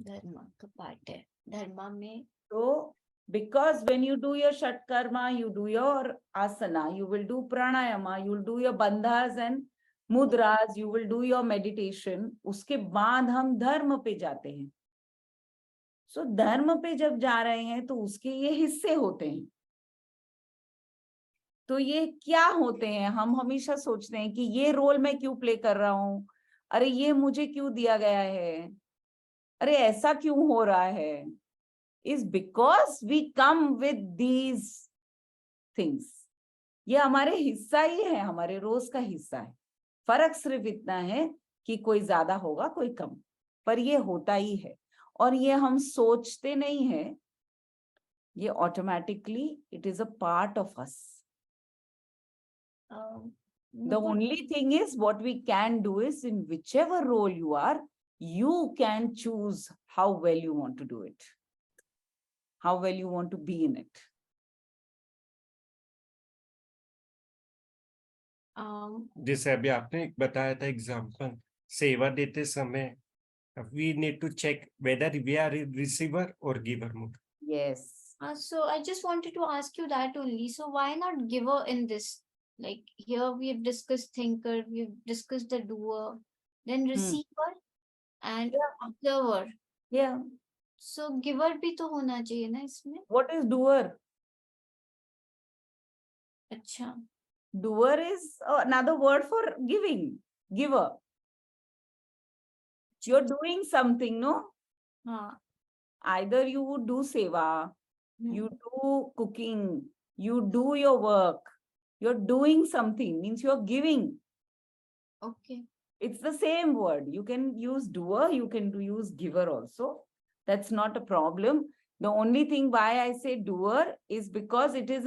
धर्म का पार्ट है धर्म में. So because when you do your Shatkarma, you do your asana, you will do pranayama, you will do your bandhas and mudras, you will do your meditation. उसके बाद हम धर्म पे जाते हैं. So धर्म पे जब जा रहे हैं तो उसके ये हिस्से होते हैं. तो ये क्या होते हैं? हम हमेशा सोचते हैं कि ये रोल मैं क्यों प्ले कर रहा हूँ, अरे ये मुझे क्यों दिया गया है, अरे ऐसा क्यों हो रहा है. Is because we come with these things. ये हमारे हिस्सा ही है, हमारे रोज का हिस्सा है. फर्क सिर्फ इतना है कि कोई ज्यादा होगा कोई कम, पर ये होता ही है. और ये हम सोचते नहीं है, ये automatically it is a part of us. The only thing is what we can do is in whichever role you are, you can choose how well you want to do it, how well you want to be in it. जैसे अभी आपने एक बताया था एग्जाम्पल, सेवा देते समय we need to check whether we are a receiver or giver mode. Yes. So I just wanted to ask you that only. So why not giver in this? Like here we have discussed thinker, we have discussed the doer, then receiver and observer. Yeah. So giver भी तो होना चाहिए ना इसमें. What is doer? अच्छा. Doer is another word for giving, giver. You're doing something, no? हाँ. Either you would do seva, you do cooking, you do your work, you're doing something, means you're giving. Okay. It's the same word. You can use doer, you can use giver also. That's not a problem. The only thing why I say doer is because it is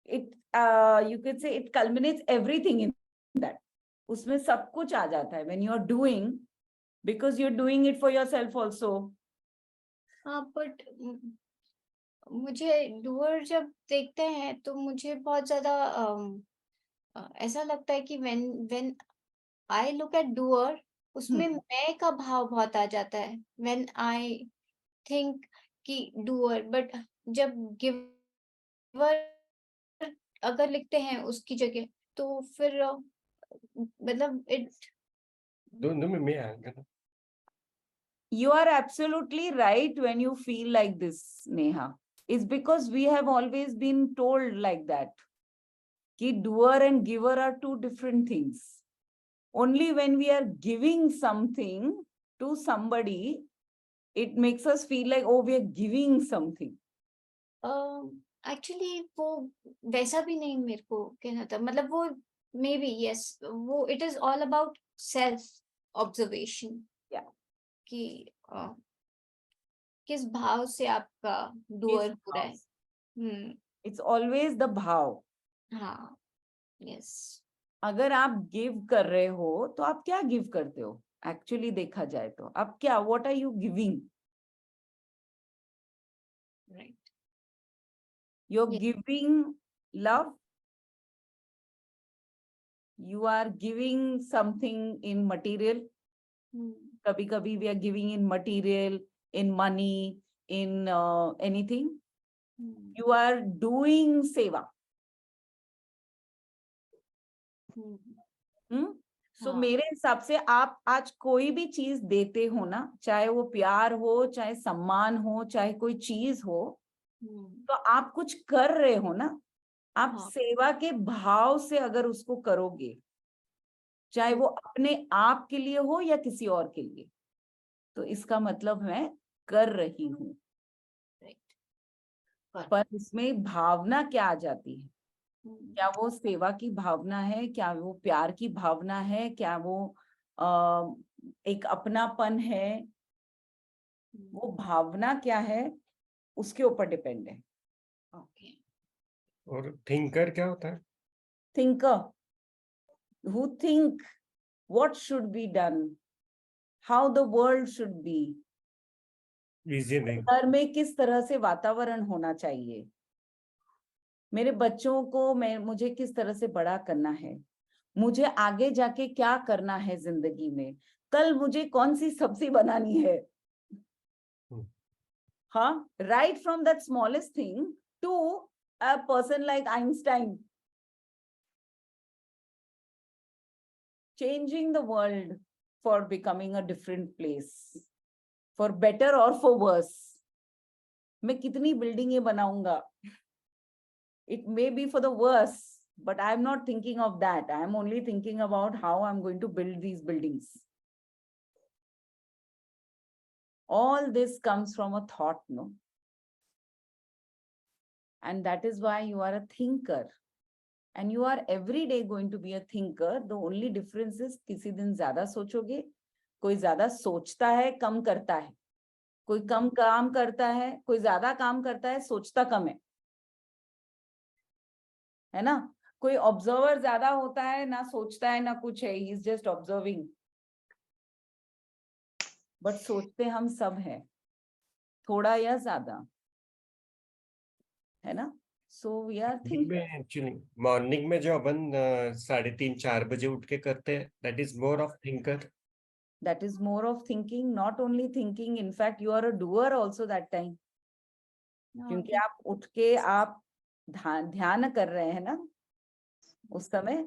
you could say it culminates everything in that. उसमें सब कुछ आ जाता है when you're doing, because you're doing it for yourself also. हाँ, but मुझे doer जब देखते हैं तो मुझे बहुत ज़्यादा ऐसा लगता है कि when I look at doer, उसमें मैं का भाव बहुत आ जाता है. When I think कि doer, but जब giver अगर लिखते हैं उसकी जगह तो फिर मतलब it. दोनों में मैं आएगा ना. You are absolutely right when you feel like this, Neha. It's because we have always been told like that. Ki doer and giver are two different things. Only when we are giving something to somebody, it makes us feel like, oh, we are giving something. Actually, वो वैसा भी नहीं मेरे को कहना था. मतलब वो maybe yes, वो it is all about self observation. Yeah. कि किस भाव से आपका doer हो रहा है. It's always the भाव. हाँ. Yes. अगर आप गिव कर रहे हो तो आप क्या गिव करते हो? एक्चुअली देखा जाए तो आप क्या, what are you giving? Right. You're giving love. You are giving something in material. Kabhi kabhi we are giving in material, in money, in anything. You are doing seva. So मेरे हिसाब से आप आज कोई भी चीज देते हो ना, चाहे वो प्यार हो, चाहे सम्मान हो, चाहे कोई चीज हो, तो आप कुछ कर रहे हो ना. आप सेवा के भाव से अगर उसको करोगे, चाहे वो अपने आप के लिए हो या किसी और के लिए, तो इसका मतलब मैं कर रही हूँ. पर इसमें भावना क्या आ जाती है? क्या वो सेवा की भावना है, क्या वो प्यार की भावना है, क्या वो एक अपनापन है? वो भावना क्या है उसके ऊपर डिपेंड है. Okay. और थिंकर क्या होता है? Thinker who think what should be done, how the world should be, visionary. घर में किस तरह से वातावरण होना चाहिए. मेरे बच्चों को मुझे किस तरह से बड़ा करना है, मुझे आगे जाके क्या करना है जिंदगी में, कल मुझे कौन सी सब्जी बनानी है. हाँ, right from that smallest thing to a person like Einstein, changing the world for becoming a different place, for better or for worse. मैं कितनी बिल्डिंगें बनाऊंगा, it may be for the worse, but I'm not thinking of that. I'm only thinking about how I'm going to build these buildings. All this comes from a thought, no? And that is why you are a thinker. And you are every day going to be a thinker. The only difference is किसी दिन ज्यादा सोचोगे, कोई ज्यादा सोचता है, कम करता है, कोई कम काम करता है, कोई ज्यादा काम करता है, सोचता कम है ना? कोई ऑब्जर्वर ज्यादा होता है, ना सोचता है ना कुछ है, he is just observing. But सोचते हम सब हैं, थोड़ा या ज्यादा, है ना? So we are thinking. Actually morning में जो अपन 3:30-4 बजे उठ के करते हैं, that is more of thinker. That is more of thinking, not only thinking, in fact you are a doer also that time. क्योंकि आप उठ के आप ध्यान कर रहे हैं ना उस समय.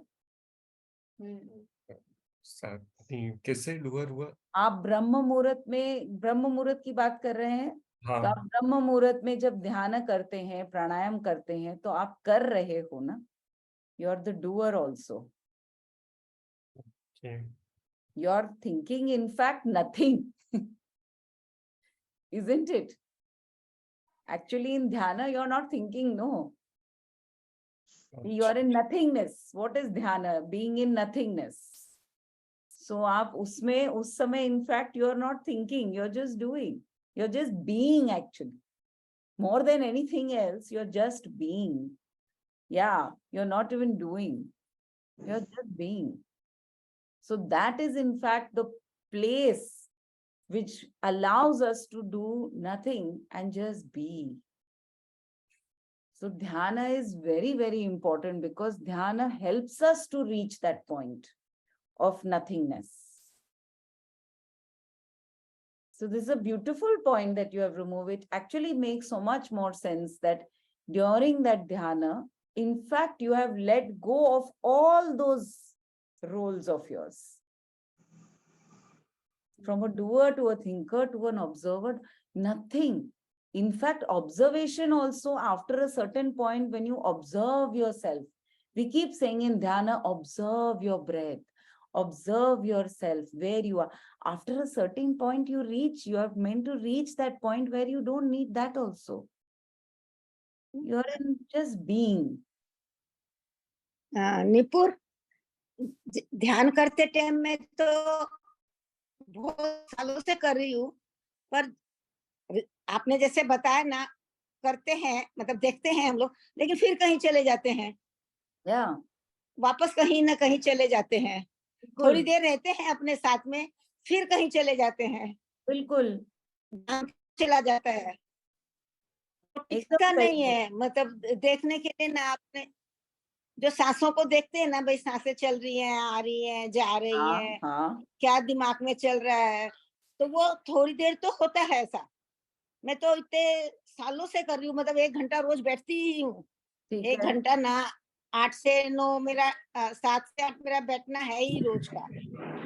किससे डूअर हुआ? आप ब्रह्म मुहूर्त की बात कर रहे हैं. हाँ. तो आप ब्रह्म मुहूर्त में जब ध्यान करते हैं, प्राणायाम करते हैं, तो आप कर रहे हो ना. You are the doer also. Okay. You are thinking, in fact, nothing. Isn't it? Actually, in dhyana, you are not thinking, no. You are in nothingness. What is dhyana? Being in nothingness. So, आप उसमें उस समय, in fact, you are not thinking. You are just doing. You are just being, actually. More than anything else, you are just being. Yeah, you are not even doing. You are just being. So that is, in fact, the place which allows us to do nothing and just be. So dhyana is very, very important because dhyana helps us to reach that point of nothingness. So this is a beautiful point that you have removed. It actually makes so much more sense that during that dhyana, in fact, you have let go of all those roles of yours. From a doer to a thinker to an observer, nothing. In fact, observation also, after a certain point, when you observe yourself, we keep saying in dhyana, observe your breath, observe yourself, where you are. After a certain point you are meant to reach that point where you don't need that also. You are in just being. निपुर, ध्यान करते टाइम में तो बहुत सालों से कर रही हूँ, पर आपने जैसे बताया ना, करते हैं, मतलब देखते हैं हम लोग, लेकिन फिर कहीं चले जाते हैं. वापस कहीं ना कहीं चले जाते हैं. थोड़ी देर रहते हैं अपने साथ में, फिर कहीं चले जाते हैं. बिल्कुल चला जाता है, टिकता नहीं है. मतलब देखने के लिए ना, आपने जो सांसों को देखते हैं ना, भाई सांसें चल रही हैं, आ रही हैं, जा रही हैं, क्या दिमाग में चल रहा है, तो वो थोड़ी देर तो होता है ऐसा. मैं तो इतने सालों से कर रही हूँ, मतलब 1 घंटा रोज बैठती ही हूँ. 1 घंटा ना, 8 से 9 मेरा, 7 से 8 मेरा बैठना है ही रोज का.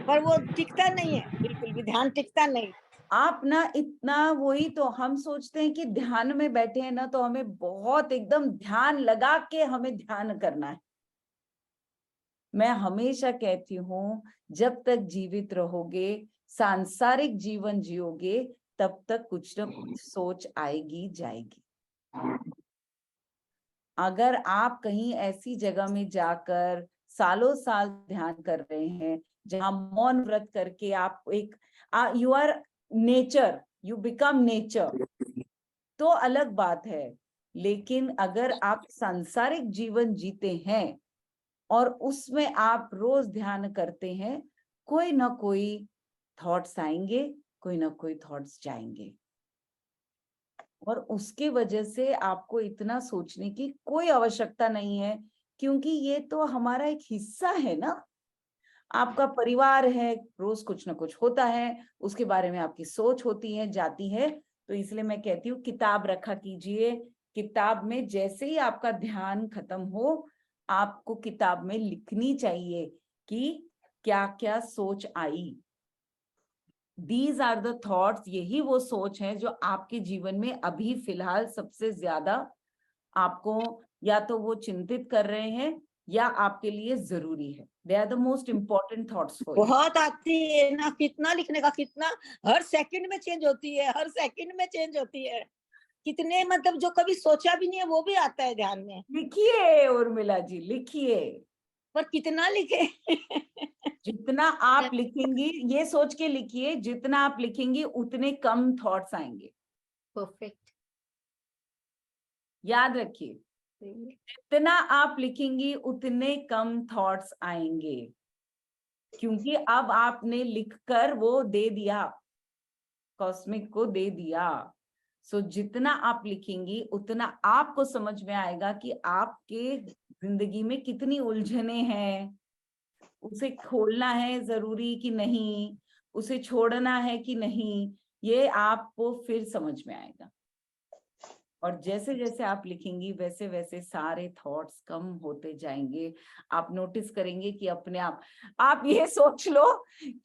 पर वो टिकता नहीं है, बिल्कुल भी ध्यान टिकता नहीं. आप ना इतना, वही तो हम सोचते हैं कि ध्यान में बैठे हैं ना, तो हमें बहुत एकदम ध्यान लगा के हमें ध्यान करना है. मैं हमेशा कहती हूँ, जब तक जीवित रहोगे, सांसारिक जीवन जियोगे, तब तक कुछ ना कुछ सोच आएगी जाएगी. अगर आप कहीं ऐसी जगह में जाकर सालों साल ध्यान कर रहे हैं, जहां मौन व्रत करके आप एक you are nature, you become nature, तो अलग बात है. लेकिन अगर आप सांसारिक जीवन जीते हैं और उसमें आप रोज ध्यान करते हैं, कोई ना कोई थॉट्स आएंगे, कोई ना कोई थॉट्स जाएंगे. और उसके वजह से आपको इतना सोचने की कोई आवश्यकता नहीं है, क्योंकि ये तो हमारा एक हिस्सा है ना। आपका परिवार है, रोज कुछ ना कुछ होता है, उसके बारे में आपकी सोच होती है, जाती है। तो इसलिए मैं कहती हूँ किताब रखा कीजिए। किताब में जैसे ही आपका ध्यान खत्म हो, आपको किताब में लिखनी चाहिए कि क्या क्या सोच आई। These are the thoughts, यही वो सोच है जो आपके जीवन में अभी फिलहाल सबसे ज्यादा आपको या तो वो चिंतित कर रहे हैं या आपके लिए जरूरी है। They are the most important thoughts for you. बहुत आती है ना, कितना लिखने का, कितना हर सेकंड में चेंज होती है, हर सेकंड में चेंज होती है। कितने मतलब जो कभी सोचा भी नहीं है वो भी आता है ध्यान में, लिखिए उर्मिला जी, लिखिए। पर कितना लिखे। जितना आप लिखेंगी, ये सोच के लिखिए, जितना आप लिखेंगी उतने कम थॉट्स आएंगे। परफेक्ट। याद रखिए, जितना आप लिखेंगी उतने कम थॉट्स आएंगे, क्योंकि अब आपने लिखकर वो दे दिया, कॉस्मिक को दे दिया। सो जितना आप लिखेंगी उतना आपको समझ में आएगा कि आपके जिंदगी में कितनी उलझने हैं, उसे खोलना है जरूरी कि नहीं, उसे छोड़ना है कि नहीं, ये आपको फिर समझ में आएगा। और जैसे जैसे आप लिखेंगी वैसे वैसे सारे थॉट्स कम होते जाएंगे। आप नोटिस करेंगे कि अपने आप ये सोच लो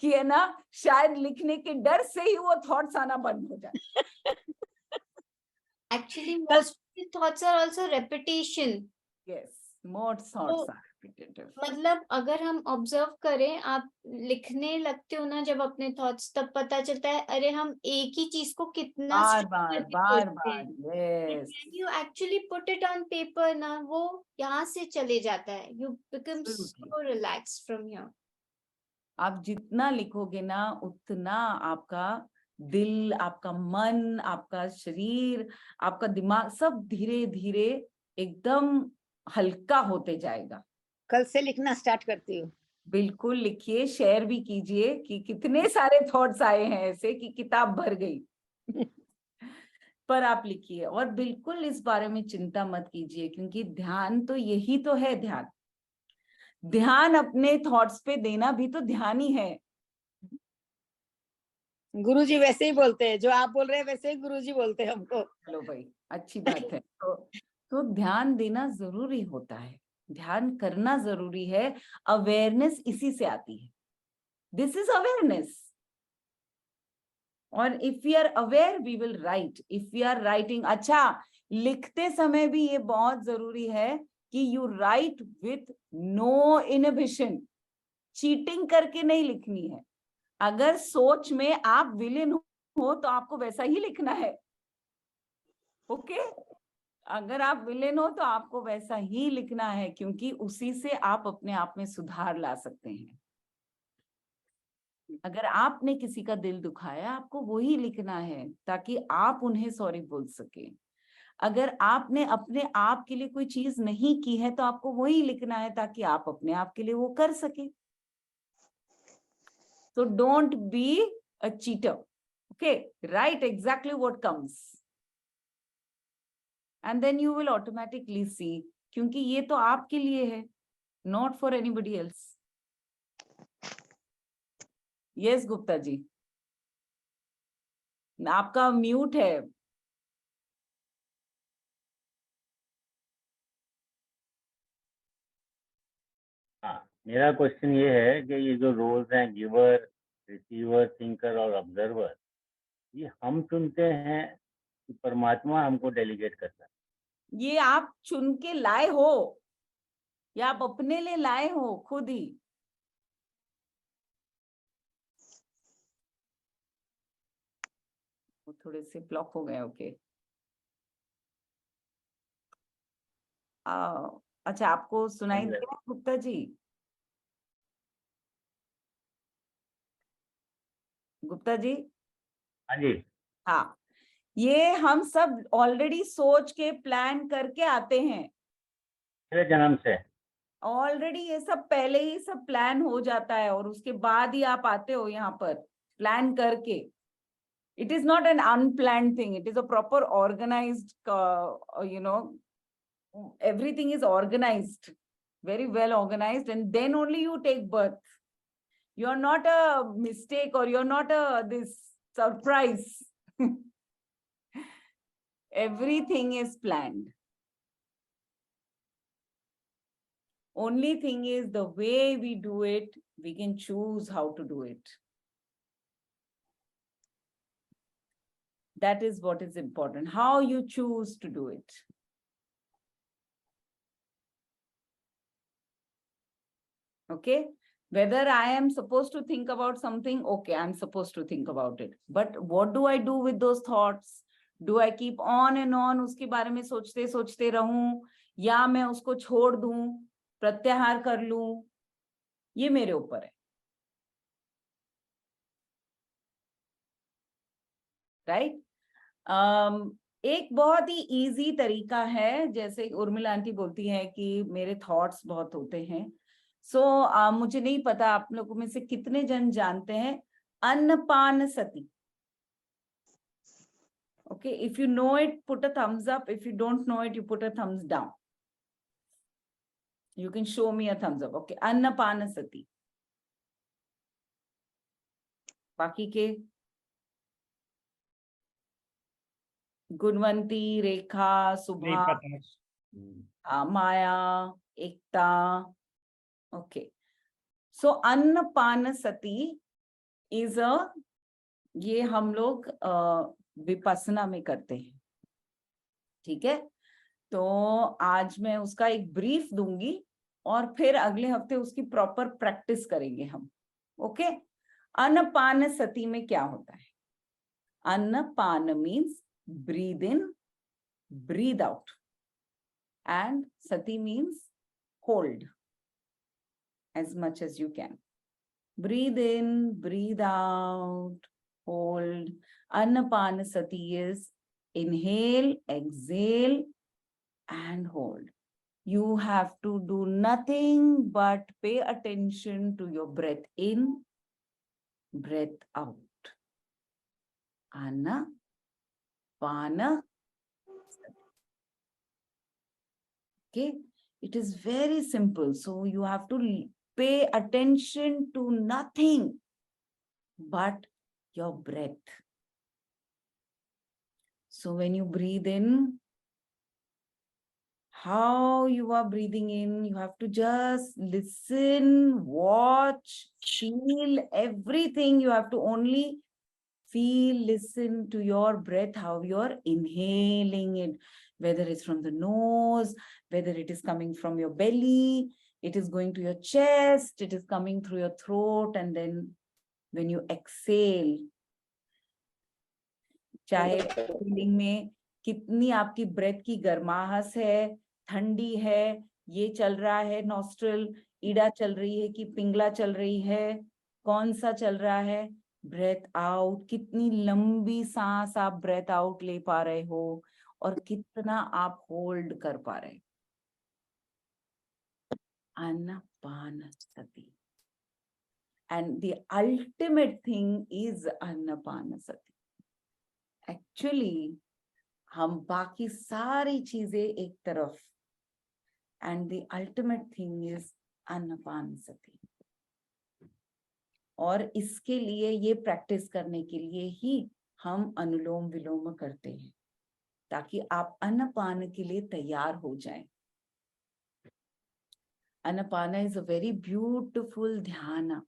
कि है ना, शायद लिखने के डर से ही वो थॉट्स आना बंद हो जाए। Actually, most of the thoughts are also repetition. Yes, more thoughts are repetitive. मतलब अगर हम ऑब्जर्व करें, आप लिखने लगते हो ना जब अपने थॉट्स, तब पता चलता है अरे हम एक ही चीज को कितना बार struggle बार करके बार बोलते हैं। बार, yes. When you actually put it on paper ना, वो यहाँ से चले जाता है। You become Absolutely. so relaxed from here. आप जितना लिखोगे ना उतना आपका दिल, आपका मन, आपका शरीर, आपका दिमाग सब धीरे धीरे एकदम हल्का होते जाएगा। कल से लिखना स्टार्ट करती हूँ। बिल्कुल लिखिए, शेयर भी कीजिए कि कितने सारे थॉट्स आए हैं ऐसे कि किताब भर गई। पर आप लिखिए और बिल्कुल इस बारे में चिंता मत कीजिए, क्योंकि ध्यान तो यही तो है। ध्यान अपने थॉट्स पे देना भी तो ध्यान ही है। गुरुजी वैसे ही बोलते हैं, जो आप बोल रहे हैं वैसे ही गुरुजी बोलते हैं हमको। चलो भाई, अच्छी बात है। तो ध्यान देना जरूरी होता है, ध्यान करना जरूरी है। अवेयरनेस इसी से आती है। This is awareness. और if we are aware we will write. If we are writing, अच्छा लिखते समय भी ये बहुत जरूरी है कि you write with no inhibition. Cheating करके नहीं लिखनी है। अगर सोच में आप विलेन हो तो आपको वैसा ही लिखना है। ओके? अगर आप विलेन हो तो आपको वैसा ही लिखना है, क्योंकि उसी से आप अपने आप में सुधार ला सकते हैं। अगर आपने किसी का दिल दुखाया, आपको वही लिखना है ताकि आप उन्हें सॉरी बोल सके। अगर आपने अपने आप के लिए कोई चीज नहीं की है तो आपको वही लिखना है ताकि आप अपने आप के लिए वो कर सके। So don't be a cheater. Okay, write exactly what comes. And then you will automatically see, क्योंकि ये तो आपके लिए है, not for anybody else. Yes, Gupta ji, आपका म्यूट है। हाँ, मेरा क्वेश्चन ये है कि ये जो रोल्स हैं, गिवर, रिसीवर, थिंकर और ऑब्जर्वर, ये हम चुनते हैं कि परमात्मा हमको डेलीगेट करता है? ये आप चुन के लाए हो या आप अपने लिए लाए हो खुद ही? वो थोड़े से ब्लॉक हो गए। ओके, अच्छा आपको सुनाई दिया गुप्ता जी? गुप्ता जी, हाँ जी। हाँ, ये हम सब ऑलरेडी सोच के प्लान करके आते हैं। पिछले जन्म से ऑलरेडी ये सब पहले ही सब प्लान हो जाता है और उसके बाद ही आप आते हो यहाँ पर प्लान करके। It is not an unplanned thing. It is a proper organized, everything is organized, very well organized, and then only you take birth. You're not a mistake, or you're not this surprise. Everything is planned. Only thing is the way we do it, we can choose how to do it. That is what is important, how you choose to do it. Okay, whether I am supposed to think about something, okay, I'm supposed to think about it. But what do I do with those thoughts? Do I keep on and on उसके बारे में सोचते सोचते रहूं, या मैं उसको छोड़ दूं, प्रत्याहार कर लूं? ये मेरे ऊपर है. राइट? एक बहुत ही इजी तरीका है, जैसे उर्मिला आंटी बोलती है कि मेरे थॉट्स बहुत होते हैं. सो मुझे नहीं पता आप लोगों में से कितने जन जानते हैं अन्नपानसती. Okay, if you know it, put a thumbs up. If you don't know it, you put a thumbs down. You can show me a thumbs up. Okay, अन्नपानसती. बाकी के गुणवंती, रेखा, नहीं सुभा, पता. माया, एकता. Okay, so अन्नपानसती is a, ये हम लोग विपස්සना में करते हैं. ठीक है, तो आज मैं उसका एक ब्रीफ दूंगी और फिर अगले हफ्ते उसकी प्रॉपर प्रैक्टिस करेंगे हम. ओके, अन्नपानसती में क्या होता है? अन्नपान means breathe in, breathe out, and sati means hold as much as you can. Breathe in, breathe out, hold. Annapanasati is inhale, exhale, and hold. You have to do nothing but pay attention to your breath in, breath out. Anna, Pana. Okay, it is very simple. So you have to pay attention to nothing but your breath. So when you breathe in, how you are breathing in, you have to just listen, watch, feel everything. You have to only feel, listen to your breath, how you're inhaling it, whether it's from the nose, whether it is coming from your belly, it is going to your chest, it is coming through your throat, and then when you exhale, चाहे फीलिंग में कितनी आपकी ब्रेथ की गर्माहट है, ठंडी है, ये चल रहा है नॉस्ट्रल, ईड़ा चल रही है कि पिंगला चल रही है, कौन सा चल रहा है, ब्रेथ आउट, कितनी लंबी सांस आप ब्रेथ आउट ले पा रहे हो और कितना आप होल्ड कर पा रहे. अन्नपानसती. And the ultimate thing is अन्नपानसती. Actually, हम बाकी सारी चीजें एक तरफ, and the ultimate thing is अन्नपानसती. और इसके लिए, ये प्रैक्टिस करने के लिए ही हम अनुलोम विलोम करते हैं, ताकि आप अन्नपान के लिए तैयार हो जाएं. अन्नपाना is a very beautiful dhyana.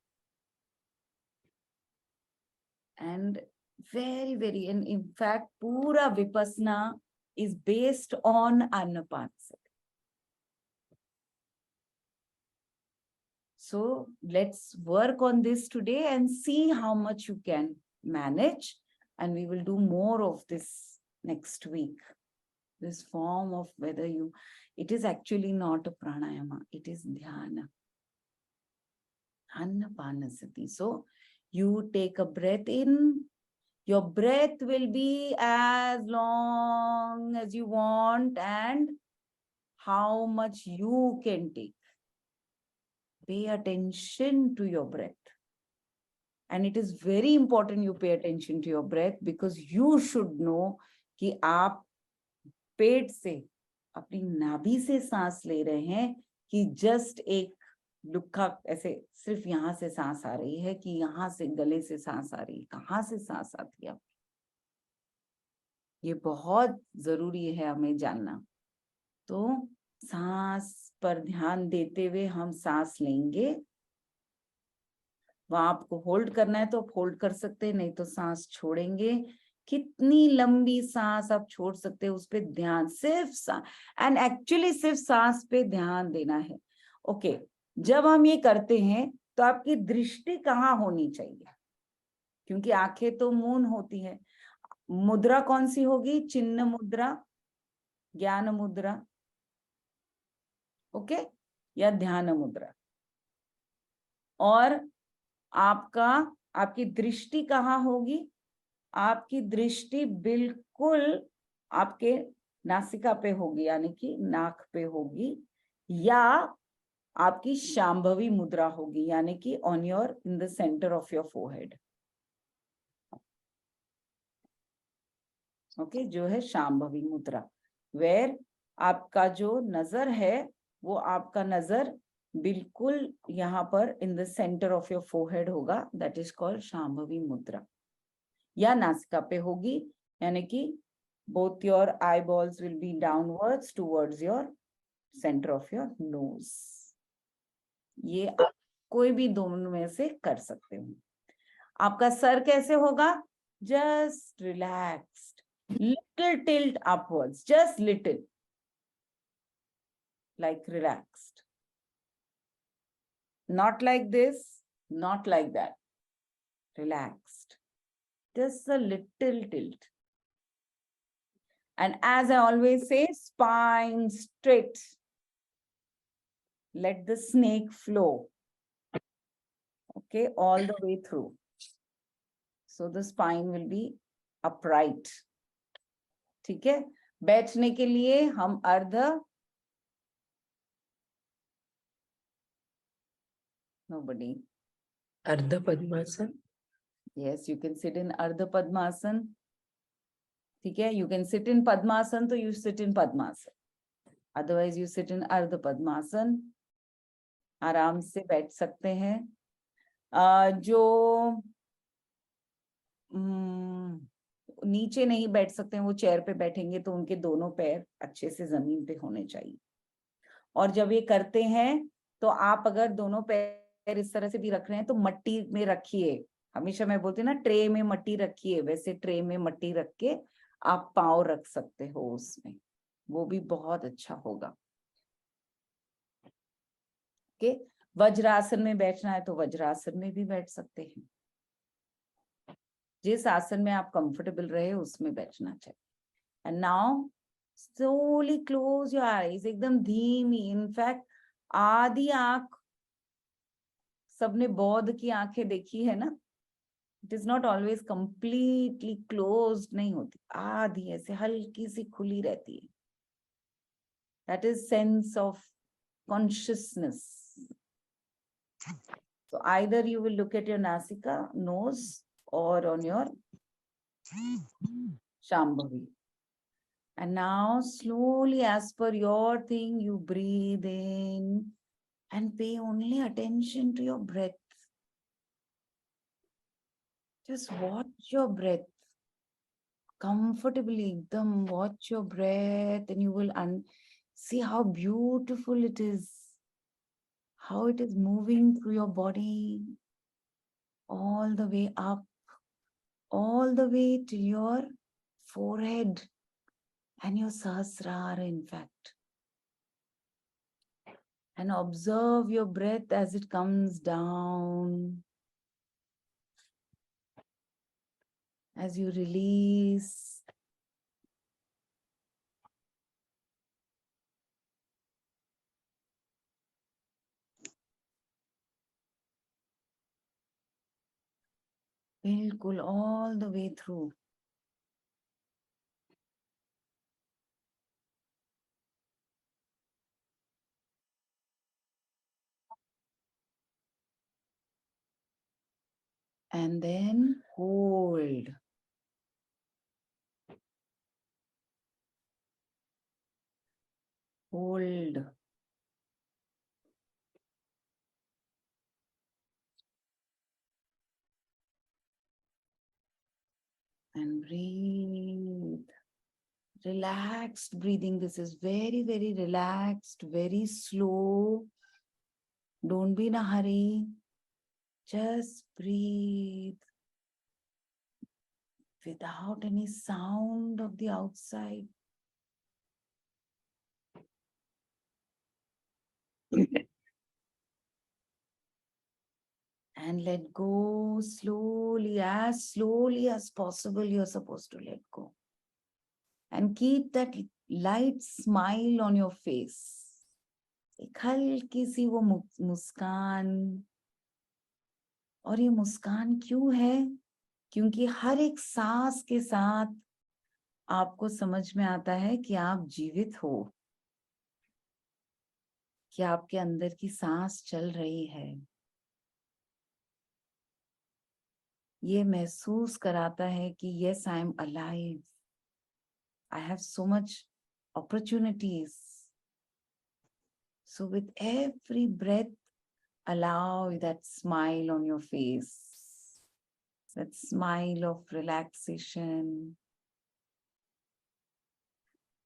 And very, very, and in fact, pura vipassana is based on Annapanasati. So let's work on this today and see how much you can manage. And we will do more of this next week. This form of whether you, it is actually not a pranayama, it is dhyana. Annapanasati. So you take a breath in, your breath will be as long as you want and how much you can take. Pay attention to your breath. and it is very important you pay attention to your breath, because you should know कि आप पेट से, अपनी नाभि से सांस ले रहे हैं कि जस्ट एक लुक्का ऐसे सिर्फ यहाँ से सांस आ रही है, कि यहाँ से गले से सांस आ रही है, कहाँ से सांस आती है। ये बहुत जरूरी है हमें जानना। तो सांस पर ध्यान देते हुए हम सांस लेंगे। वहां आपको होल्ड करना है तो आप होल्ड कर सकते हैं, नहीं तो सांस छोड़ेंगे। कितनी लंबी सांस आप छोड़ सकते हैं उस पे ध्यान, सिर्फ सांस, एंड एक्चुअली सिर्फ सांस पे ध्यान देना है। ओके, जब हम ये करते हैं तो आपकी दृष्टि कहाँ होनी चाहिए, क्योंकि आंखें तो मौन होती है। मुद्रा कौन सी होगी? चिन्ह मुद्रा, ज्ञान मुद्रा, ओके, या ध्यान मुद्रा। और आपकी दृष्टि कहाँ होगी? आपकी दृष्टि बिल्कुल आपके नासिका पे होगी, यानी कि नाक पे होगी, या आपकी शांभवी मुद्रा होगी, यानी कि on your in the centre of your forehead. Okay, जो है शांभवी मुद्रा, वेर आपका जो नजर है वो आपका नजर बिल्कुल यहाँ पर in the centre of your forehead होगा, दैट इज कॉल्ड शांभवी मुद्रा। या नासिका पे होगी, यानी कि both your eyeballs will be downwards towards your center of your nose। ये आप कोई भी दोनों में से कर सकते हो। आपका सर कैसे होगा? just relaxed, little tilt upwards, just little, like relaxed, not like this, not like that, relaxed, just a little tilt. And as I always say, spine straight. Let the snake flow, okay, all the way through. So the spine will be upright. ठीक है? बैठने के लिए हम nobody. Ardha Padmasana. Yes, you can sit in Ardha Padmasana. ठीक है? You can sit in Padmasana, so you sit in Padmasana. Otherwise, you sit in Ardha Padmasana. आराम से बैठ सकते हैं। जो नीचे नहीं बैठ सकते हैं, वो चेयर पे बैठेंगे तो उनके दोनों पैर अच्छे से जमीन पे होने चाहिए। और जब ये करते हैं तो आप अगर दोनों पैर इस तरह से भी रख रहे हैं तो मट्टी में रखिए। हमेशा मैं बोलती हूँ ना, ट्रे में मट्टी रखिए, वैसे ट्रे में मट्टी रख के आप पाँव रख सकते हो उसमें, वो भी बहुत अच्छा होगा। ओके, वज्रासन में बैठना है तो वज्रासन में भी बैठ सकते हैं। जिस आसन में आप कंफर्टेबल रहे उसमें बैठना चाहिए। And now slowly close your eyes, एकदम धीमी। इनफैक्ट आधी आंख, सबने बौद्ध की आंखें देखी है ना, it is not always completely closed, नहीं होती, आधी ऐसे हल्की सी खुली रहती है। That is sense of consciousness. So either you will look at your nasika, nose, or on your Shambhavi. And now slowly, as per your thing, you breathe in and pay only attention to your breath. Just watch your breath comfortably. Watch your breath and you will see how beautiful it is. How it is moving through your body all the way up, all the way to your forehead and your Sahasrara, in fact. And observe your breath as it comes down. As you release. Bilkul, all the way through. and then hold. Hold. And breathe. Relaxed breathing. This is very, very relaxed, very slow. Don't be in a hurry. Just breathe without any sound of the outside. And let go slowly as possible. You're supposed to let go. And keep that light smile on your face. एक हल्की सी वो मुस्कान. और ये मुस्कान क्यों है? क्योंकि हर एक सांस के साथ आपको समझ में आता है कि आप जीवित हो, कि आपके अंदर की सांस चल रही है. ये महसूस कराता है कि yes, I am alive. I have so much opportunities. So with every breath, allow that smile on your face, that smile of relaxation.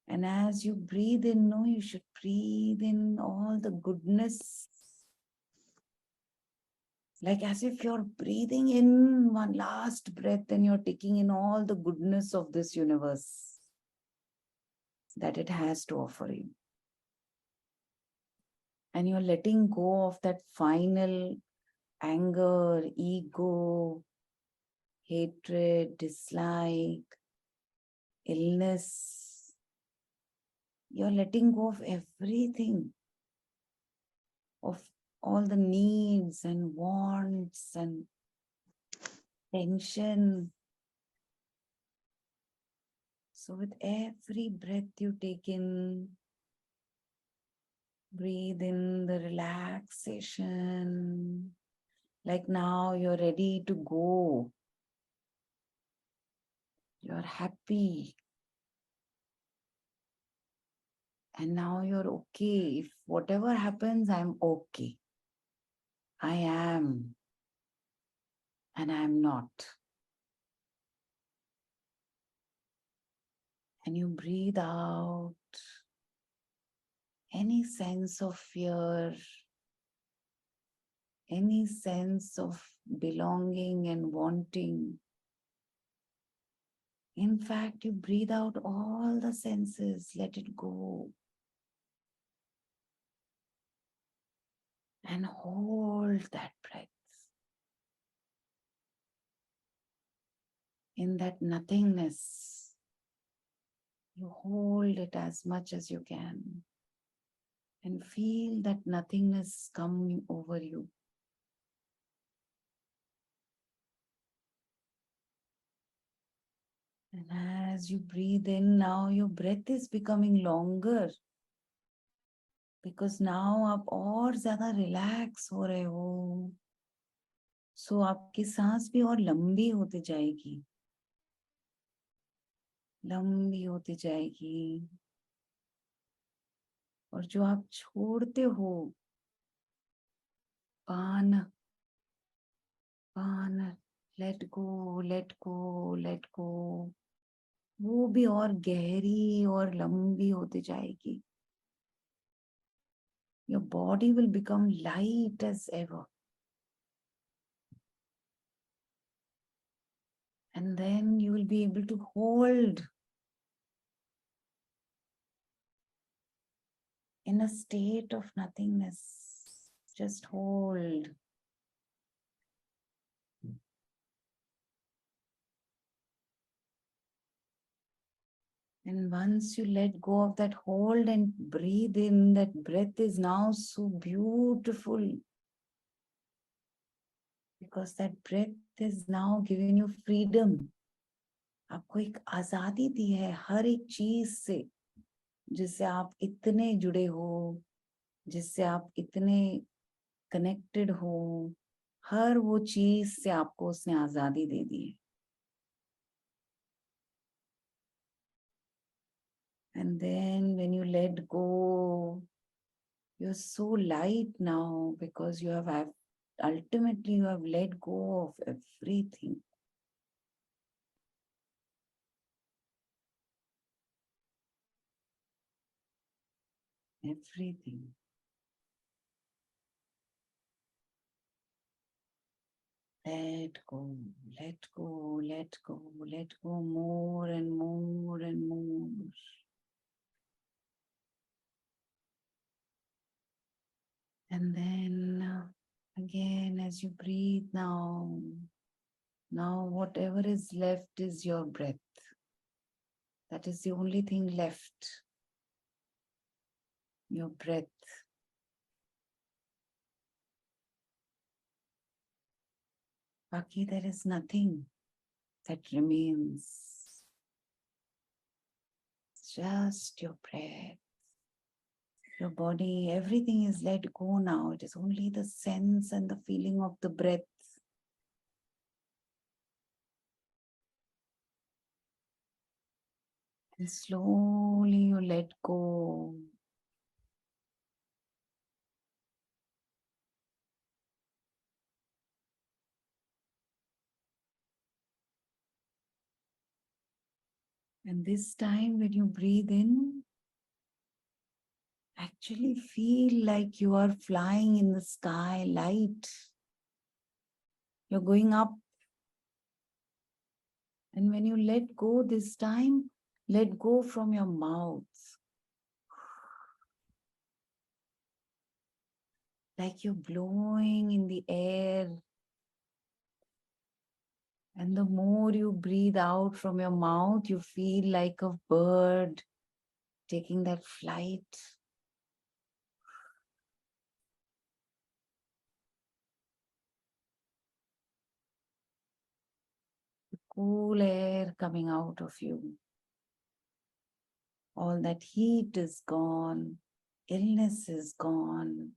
And as you breathe in, no, you should breathe in all the goodness. Like as if you're breathing in one last breath and you're taking in all the goodness of this universe that it has to offer you. And you're letting go of that final anger, ego, hatred, dislike, illness. You're letting go of everything, of all the needs and wants and tension. So with every breath you take in, breathe in the relaxation. Like now you're ready to go. You're happy. And now you're okay. If whatever happens, I'm okay. I am. And I'm not. And you breathe out any sense of fear, any sense of belonging and wanting. In fact, you breathe out all the senses, let it go. And hold that breath. In that nothingness, you hold it as much as you can. And feel that nothingness come over you. And as you breathe in, now your breath is becoming longer. Because now आप और ज़्यादा relax हो रहे हो. So आपकी सांस भी और लंबी होती जाएगी. लंबी होती जाएगी. और जो आप छोड़ते हो, पान, let go, let go, let go. वो भी और गहरी और लंबी होती जाएगी. Your body will become light as ever. And then you will be able to hold in a state of nothingness. Just hold. And once you let go of that hold and breathe in, that breath is now so beautiful. Because that breath is now giving you freedom. आपको एक आजादी दी है हर एक चीज से, जिससे आप इतने जुड़े हो, जिससे आप इतने कनेक्टेड हो, हर वो चीज से आपको उसने आजादी दे दी है. And then when you let go, you're so light now because you have ultimately you have let go of everything. Everything. Let go, let go, let go, let go more and more and more. And then again, as you breathe now whatever is left is your breath. That is the only thing left. Your breath. Baki, there is nothing that remains. It's just your breath. Your body, everything is let go now. It is only the sense and the feeling of the breath. And slowly you let go. And this time when you breathe in, actually feel like you are flying in the sky, light. You're going up. And when you let go this time, let go from your mouth. Like you're blowing in the air. And the more you breathe out from your mouth, you feel like a bird taking that flight. The cool air coming out of you. All that heat is gone. Illness is gone.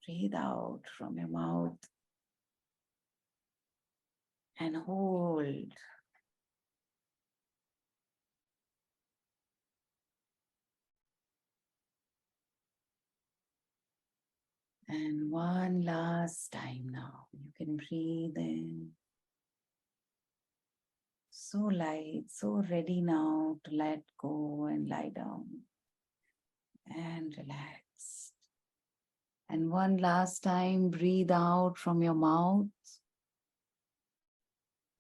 Breathe out from your mouth and hold. And one last time now, you can breathe in. So light, so ready now to let go and lie down and relax. And one last time, breathe out from your mouth.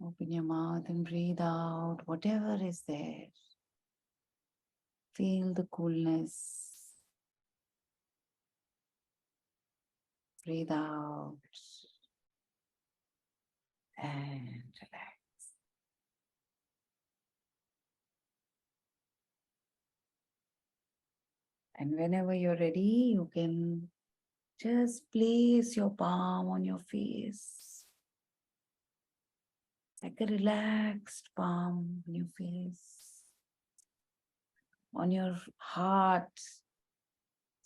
Open your mouth and breathe out whatever is there. Feel the coolness. Breathe out and relax. And whenever you're ready, you can just place your palm on your face. Like a relaxed palm on your face. On your heart.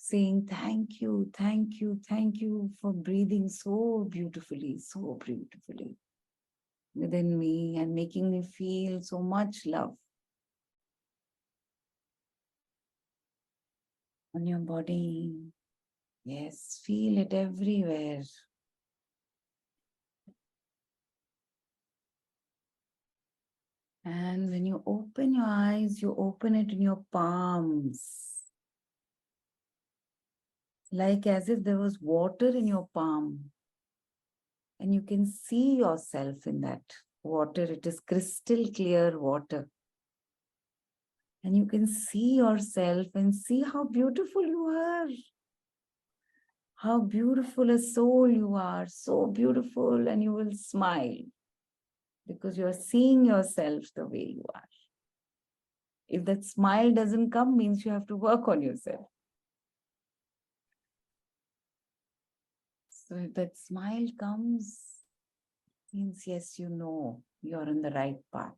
Saying thank you, thank you, thank you for breathing so beautifully within me and making me feel so much love on your body. Yes, feel it everywhere. And when you open your eyes, you open it in your palms. Like as if there was water in your palm. And you can see yourself in that water. It is crystal clear water. And you can see yourself and see how beautiful you are. How beautiful a soul you are. So beautiful, and you will smile. Because you are seeing yourself the way you are. If that smile doesn't come, means you have to work on yourself. So if that smile comes, means yes, you know you're on the right path.